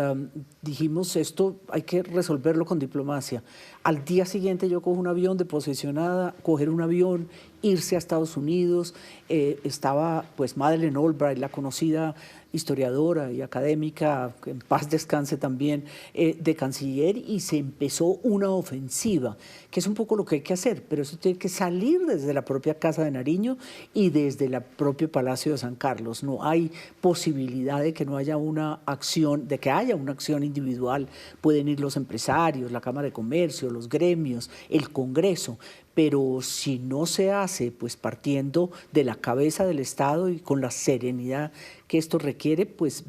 dijimos, esto hay que resolverlo con diplomacia. Al día siguiente yo cojo un avión de posesionada, coger un avión, irse a Estados Unidos. Estaba pues Madeleine Albright, la conocida historiadora y académica, en paz descanse también, de canciller, y se empezó una ofensiva, que es un poco lo que hay que hacer, pero eso tiene que salir desde la propia Casa de Nariño y desde el propio Palacio de San Carlos. No hay posibilidad de que no haya una acción, de que haya una acción individual. Pueden ir los empresarios, la Cámara de Comercio, los gremios, el Congreso, pero si no se hace, pues partiendo de la cabeza del Estado y con la serenidad que esto requiere, pues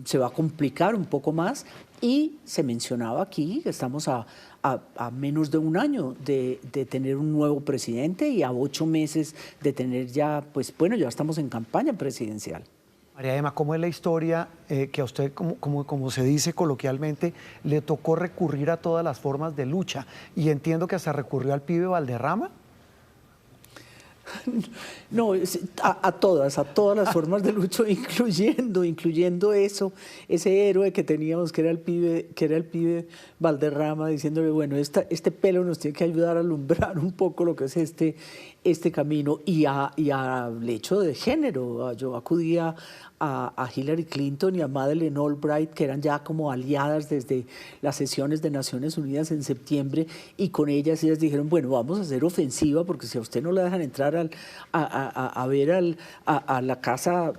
se va a complicar un poco más. Y se mencionaba aquí que estamos a menos de un año de tener un nuevo presidente y a 8 meses de tener ya, pues bueno, ya estamos en campaña presidencial.
María Emma, ¿cómo es la historia que a usted, como se dice coloquialmente, le tocó recurrir a todas las formas de lucha? Y entiendo que hasta recurrió al pibe Valderrama.
No, a todas las formas de lucha, incluyendo ese héroe que teníamos, que era el pibe Valderrama, diciéndole, bueno, este pelo nos tiene que ayudar a alumbrar un poco lo que es este camino, y al hecho de género. Yo acudía a Hillary Clinton y a Madeleine Albright, que eran ya como aliadas desde las sesiones de Naciones Unidas en septiembre, y con ellas dijeron, bueno, vamos a hacer ofensiva, porque si a usted no le dejan entrar a ver a la casa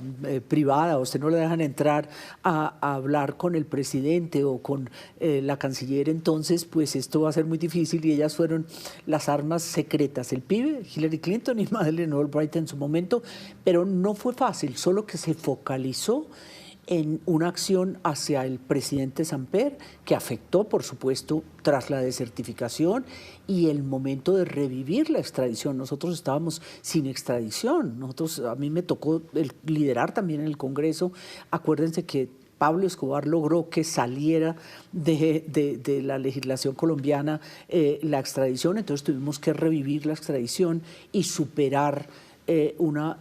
privada, a usted no le dejan entrar a hablar con el presidente o con la canciller, entonces pues esto va a ser muy difícil. Y ellas fueron las armas secretas, el pibe, Hillary Clinton y Madeleine Albright en su momento, pero no fue fácil, solo que se focalizó en una acción hacia el presidente Samper, que afectó, por supuesto, tras la desertificación y el momento de revivir la extradición. Nosotros estábamos sin extradición. A mí me tocó liderar también en el Congreso. Acuérdense que Pablo Escobar logró que saliera de la legislación colombiana la extradición, entonces tuvimos que revivir la extradición y superar una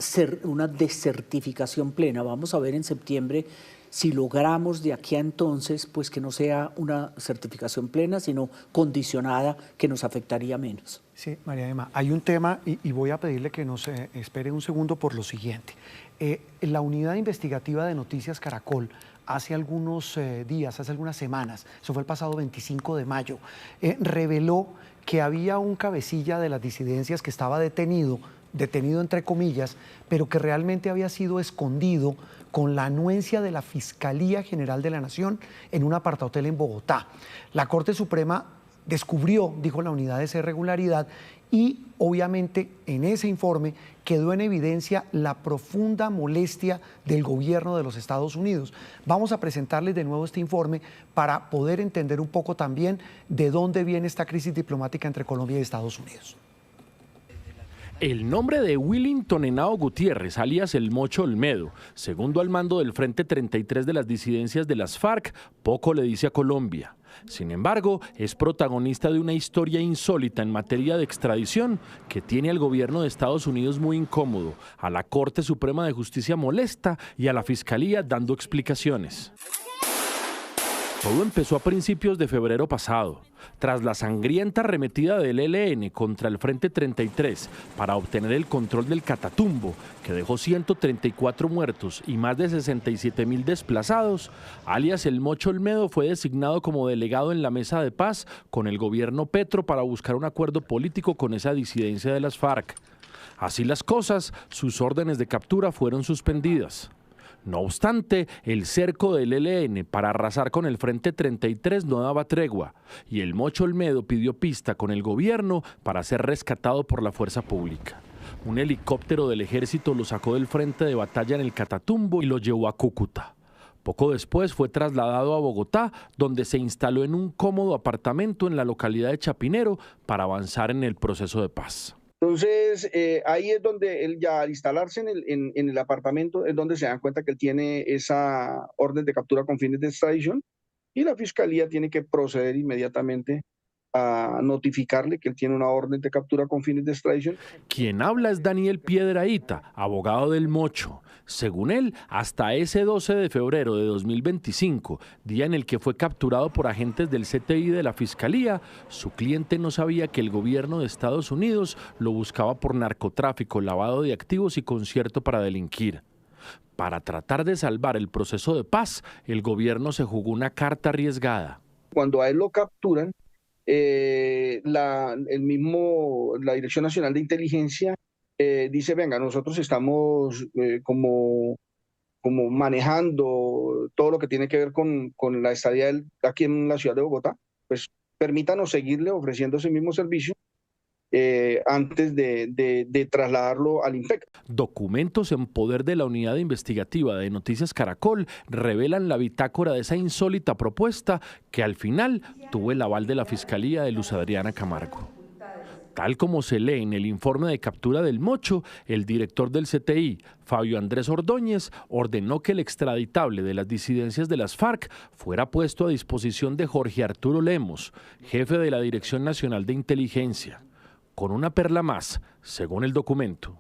desertificación plena. Vamos a ver en septiembre si logramos de aquí a entonces, pues que no sea una certificación plena, sino condicionada, que nos afectaría menos.
Sí, María Emma, hay un tema y voy a pedirle que nos espere un segundo por lo siguiente. La unidad investigativa de Noticias Caracol hace algunos días, hace algunas semanas, eso fue el pasado 25 de mayo, reveló que había un cabecilla de las disidencias que estaba detenido entre comillas, pero que realmente había sido escondido con la anuencia de la Fiscalía General de la Nación en un apartahotel en Bogotá. La Corte Suprema descubrió, dijo la unidad, esa irregularidad y obviamente en ese informe quedó en evidencia la profunda molestia del gobierno de los Estados Unidos. Vamos a presentarles de nuevo este informe para poder entender un poco también de dónde viene esta crisis diplomática entre Colombia y Estados Unidos.
El nombre de Willington Henao Gutiérrez, alias El Mocho Olmedo, segundo al mando del Frente 33 de las disidencias de las FARC, poco le dice a Colombia. Sin embargo, es protagonista de una historia insólita en materia de extradición que tiene al gobierno de Estados Unidos muy incómodo, a la Corte Suprema de Justicia molesta y a la Fiscalía dando explicaciones. Todo empezó a principios de febrero pasado, tras la sangrienta arremetida del ELN contra el Frente 33 para obtener el control del Catatumbo, que dejó 134 muertos y más de 67.000 desplazados. Alias El Mocho Olmedo fue designado como delegado en la mesa de paz con el gobierno Petro para buscar un acuerdo político con esa disidencia de las FARC. Así las cosas, sus órdenes de captura fueron suspendidas. No obstante, el cerco del ELN para arrasar con el Frente 33 no daba tregua y el Mocho Olmedo pidió pista con el gobierno para ser rescatado por la fuerza pública. Un helicóptero del ejército lo sacó del frente de batalla en el Catatumbo y lo llevó a Cúcuta. Poco después fue trasladado a Bogotá, donde se instaló en un cómodo apartamento en la localidad de Chapinero para avanzar en el proceso de paz.
Entonces, ahí es donde él ya al instalarse en el apartamento es donde se dan cuenta que él tiene esa orden de captura con fines de extradición y la fiscalía tiene que proceder inmediatamente a notificarle que él tiene una orden de captura con fines de extradición.
Quien habla es Daniel Piedrahita, abogado del Mocho. Según él, hasta ese 12 de febrero de 2025, día en el que fue capturado por agentes del CTI de la Fiscalía, su cliente no sabía que el gobierno de Estados Unidos lo buscaba por narcotráfico, lavado de activos y concierto para delinquir. Para tratar de salvar el proceso de paz, el gobierno se jugó una carta arriesgada.
Cuando a él lo capturan, la Dirección Nacional de Inteligencia dice, venga, nosotros estamos como manejando todo lo que tiene que ver con la estadía aquí en la ciudad de Bogotá, pues permítanos seguirle ofreciendo ese mismo servicio antes de trasladarlo al INPEC.
Documentos en poder de la unidad investigativa de Noticias Caracol revelan la bitácora de esa insólita propuesta que al final tuvo el aval de la Fiscalía de Luz Adriana Camargo. Tal como se lee en el informe de captura del Mocho, el director del CTI, Fabio Andrés Ordóñez, ordenó que el extraditable de las disidencias de las FARC fuera puesto a disposición de Jorge Arturo Lemos, jefe de la Dirección Nacional de Inteligencia. Con una perla más, según el documento.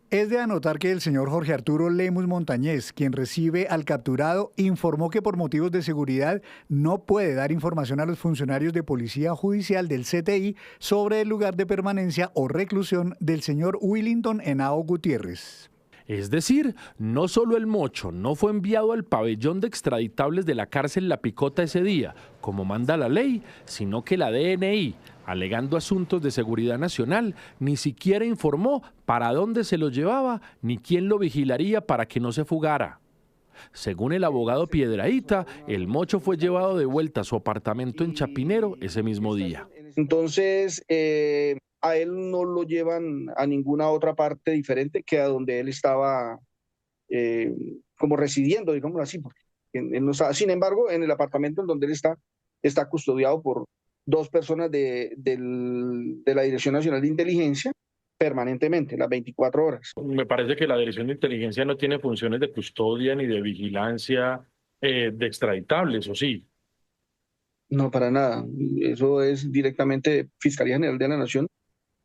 Es de anotar que el señor Jorge Arturo Lemus Montañez, quien recibe al capturado, informó que por motivos de seguridad no puede dar información a los funcionarios de Policía Judicial del CTI sobre el lugar de permanencia o reclusión del señor Willington Henao Gutiérrez.
Es decir, no solo el Mocho no fue enviado al pabellón de extraditables de la cárcel La Picota ese día, como manda la ley, sino que la DNI, alegando asuntos de seguridad nacional, ni siquiera informó para dónde se lo llevaba ni quién lo vigilaría para que no se fugara. Según el abogado Piedrahita, el Mocho fue llevado de vuelta a su apartamento en Chapinero ese mismo día.
Entonces, a él no lo llevan a ninguna otra parte diferente que a donde él estaba como residiendo, digámoslo así, porque él no estaba. Sin embargo, en el apartamento en donde él está custodiado por dos personas de la Dirección Nacional de Inteligencia permanentemente, las 24 horas.
Me parece que la Dirección de Inteligencia no tiene funciones de custodia ni de vigilancia de extraditables, ¿o sí?
No, para nada. Eso es directamente Fiscalía General de la Nación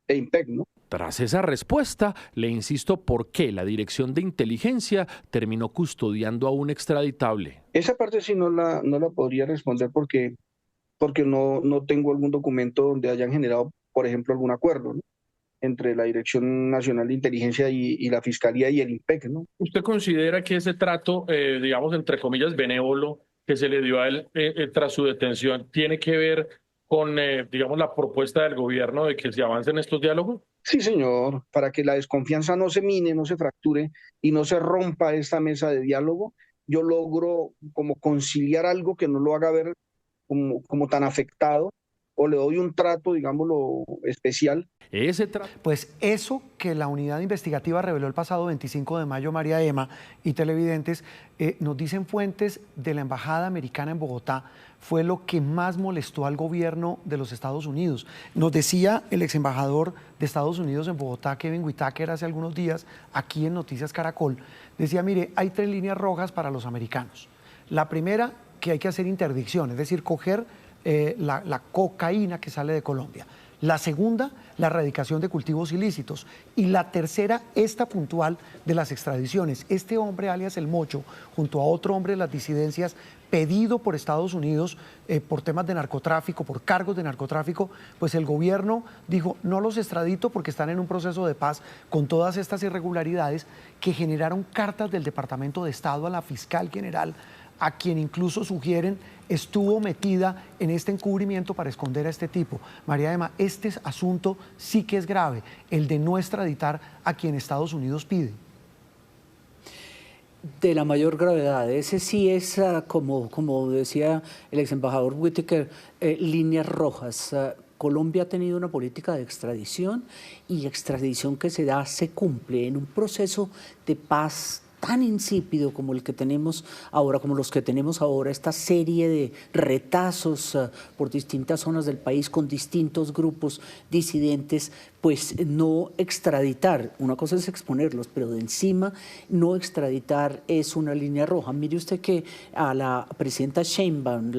e INPEC, ¿no?
Tras esa respuesta, le insisto por qué la Dirección de Inteligencia terminó custodiando a un extraditable.
Esa parte sí no la podría responder porque no tengo algún documento donde hayan generado, por ejemplo, algún acuerdo, ¿no?, entre la Dirección Nacional de Inteligencia y la Fiscalía y el IMPEC, ¿no?
¿Usted considera que ese trato, digamos, entre comillas, benévolo que se le dio a él tras su detención tiene que ver con, digamos, la propuesta del gobierno de que se avance en estos diálogos?
Sí, señor, para que la desconfianza no se mine, no se fracture y no se rompa esta mesa de diálogo, yo logro como conciliar algo que no lo haga ver como tan afectado, o le doy un trato, digámoslo, especial.
Pues eso que la unidad investigativa reveló el pasado 25 de mayo, María Emma y televidentes, nos dicen fuentes de la Embajada Americana en Bogotá, fue lo que más molestó al gobierno de los Estados Unidos. Nos decía el ex embajador de Estados Unidos en Bogotá, Kevin Whitaker, hace algunos días, aquí en Noticias Caracol, decía, mire, hay 3 líneas rojas para los americanos. La primera, que hay que hacer interdicción, es decir, coger la cocaína que sale de Colombia. La segunda, la erradicación de cultivos ilícitos. Y la tercera, esta puntual de las extradiciones. Este hombre, alias El Mocho, junto a otro hombre de las disidencias, pedido por Estados Unidos por temas de narcotráfico, por cargos de narcotráfico, pues el gobierno dijo, no los extradito porque están en un proceso de paz con todas estas irregularidades que generaron cartas del Departamento de Estado a la fiscal general, a quien incluso sugieren estuvo metida en este encubrimiento para esconder a este tipo. María Emma, este asunto sí que es grave, el de no extraditar a quien Estados Unidos pide.
De la mayor gravedad, ese sí es, como decía el ex embajador Whitaker, líneas rojas. Colombia ha tenido una política de extradición y extradición que se cumple en un proceso de paz tan insípido como el que tenemos ahora, como los que tenemos ahora, esta serie de retazos por distintas zonas del país con distintos grupos disidentes, pues no extraditar, una cosa es exponerlos, pero de encima no extraditar es una línea roja. Mire usted que a la presidenta Sheinbaum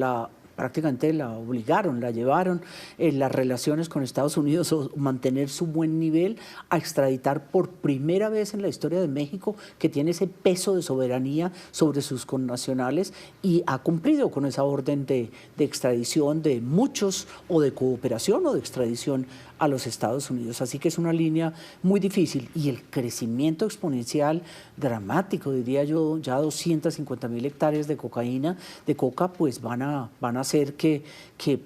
prácticamente la obligaron, la llevaron en las relaciones con Estados Unidos o mantener su buen nivel a extraditar por primera vez en la historia de México, que tiene ese peso de soberanía sobre sus connacionales y ha cumplido con esa orden de extradición de muchos o de cooperación o de extradición a los Estados Unidos. Así que es una línea muy difícil y el crecimiento exponencial dramático, diría yo, ya 250.000 hectáreas de coca, pues van a hacer que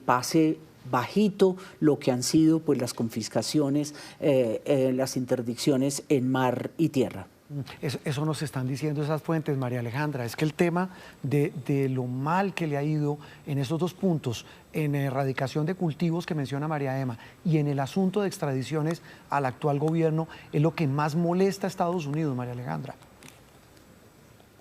pase bajito lo que han sido pues las confiscaciones, las interdicciones en mar y tierra.
Eso nos están diciendo esas fuentes, María Alejandra, es que el tema de lo mal que le ha ido en esos 2 puntos, en erradicación de cultivos que menciona María Emma y en el asunto de extradiciones al actual gobierno, es lo que más molesta a Estados Unidos, María Alejandra.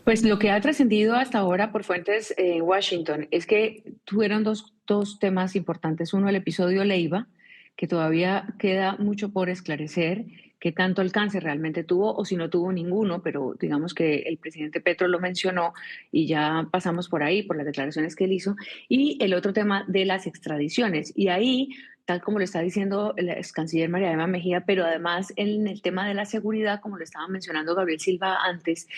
Pues lo que ha trascendido hasta ahora por fuentes en Washington es que tuvieron dos temas importantes. Uno, el episodio Leiva, que todavía queda mucho por esclarecer, qué tanto alcance realmente tuvo o si no tuvo ninguno, pero digamos que el presidente Petro lo mencionó y ya pasamos por ahí, por las declaraciones que él hizo. Y el otro tema de las extradiciones. Y ahí, tal como lo está diciendo la ex canciller María Emma Mejía, pero además en el tema de la seguridad, como lo estaba mencionando Gabriel Silva antes,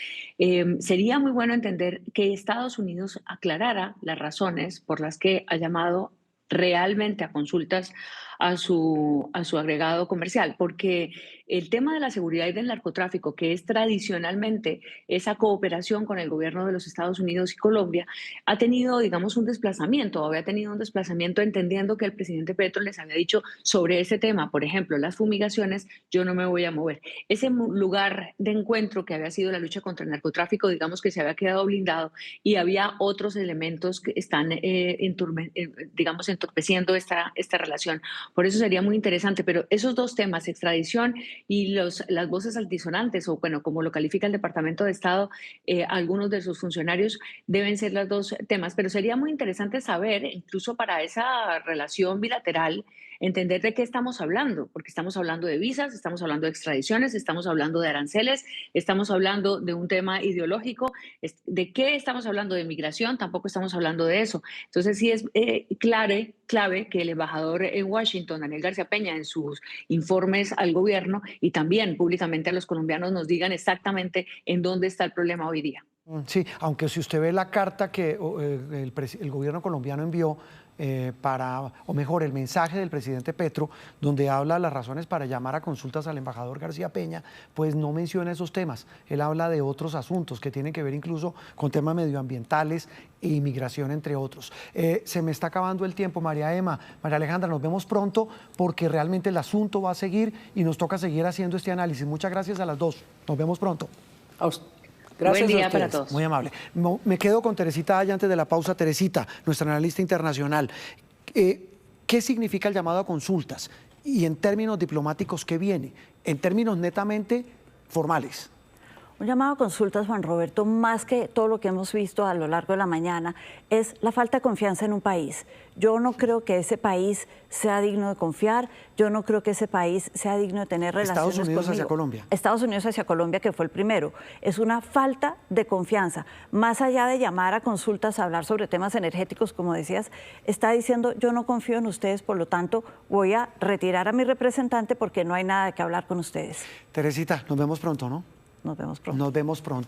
sería muy bueno entender que Estados Unidos aclarara las razones por las que ha llamado realmente a consultas a su agregado comercial, porque el tema de la seguridad y del narcotráfico, que es tradicionalmente esa cooperación con el gobierno de los Estados Unidos y Colombia, ha tenido, digamos, había tenido un desplazamiento entendiendo que el presidente Petro les había dicho sobre ese tema, por ejemplo, las fumigaciones, yo no me voy a mover. Ese lugar de encuentro que había sido la lucha contra el narcotráfico, digamos que se había quedado blindado y había otros elementos que están, digamos, entorpeciendo esta relación. Por eso sería muy interesante, pero esos 2 temas, extradición y las voces altisonantes, o bueno, como lo califica el Departamento de Estado, algunos de sus funcionarios, deben ser los 2 temas, pero sería muy interesante saber, incluso para esa relación bilateral, entender de qué estamos hablando, porque estamos hablando de visas, estamos hablando de extradiciones, estamos hablando de aranceles, estamos hablando de un tema ideológico. ¿De qué estamos hablando? De migración, tampoco estamos hablando de eso. Entonces sí es clave que el embajador en Washington, Daniel García Peña, en sus informes al gobierno y también públicamente a los colombianos nos digan exactamente en dónde está el problema hoy día.
Sí, aunque si usted ve la carta que el gobierno colombiano envió o mejor, el mensaje del presidente Petro, donde habla de las razones para llamar a consultas al embajador García Peña, pues no menciona esos temas. Él habla de otros asuntos que tienen que ver incluso con temas medioambientales e inmigración, entre otros. Se me está acabando el tiempo, María Emma, María Alejandra, nos vemos pronto porque realmente el asunto va a seguir y nos toca seguir haciendo este análisis. Muchas gracias a las dos. Nos vemos pronto.
Gracias. Buen día para todos.
Muy amable. Me quedo con Teresita Aya antes de la pausa. Teresita, nuestra analista internacional. ¿Qué significa el llamado a consultas? Y en términos diplomáticos, ¿qué viene? En términos netamente formales.
Un llamado a consultas, Juan Roberto, más que todo lo que hemos visto a lo largo de la mañana, es la falta de confianza en un país. Yo no creo que ese país sea digno de confiar, yo no creo que ese país sea digno de tener relaciones
Estados Unidos
conmigo.
hacia Colombia.
Estados Unidos hacia Colombia, que fue el primero. Es una falta de confianza. Más allá de llamar a consultas a hablar sobre temas energéticos, como decías, está diciendo yo no confío en ustedes, por lo tanto voy a retirar a mi representante porque no hay nada de qué hablar con ustedes.
Teresita, nos vemos pronto, ¿no?
Nos vemos pronto.
Nos vemos pronto.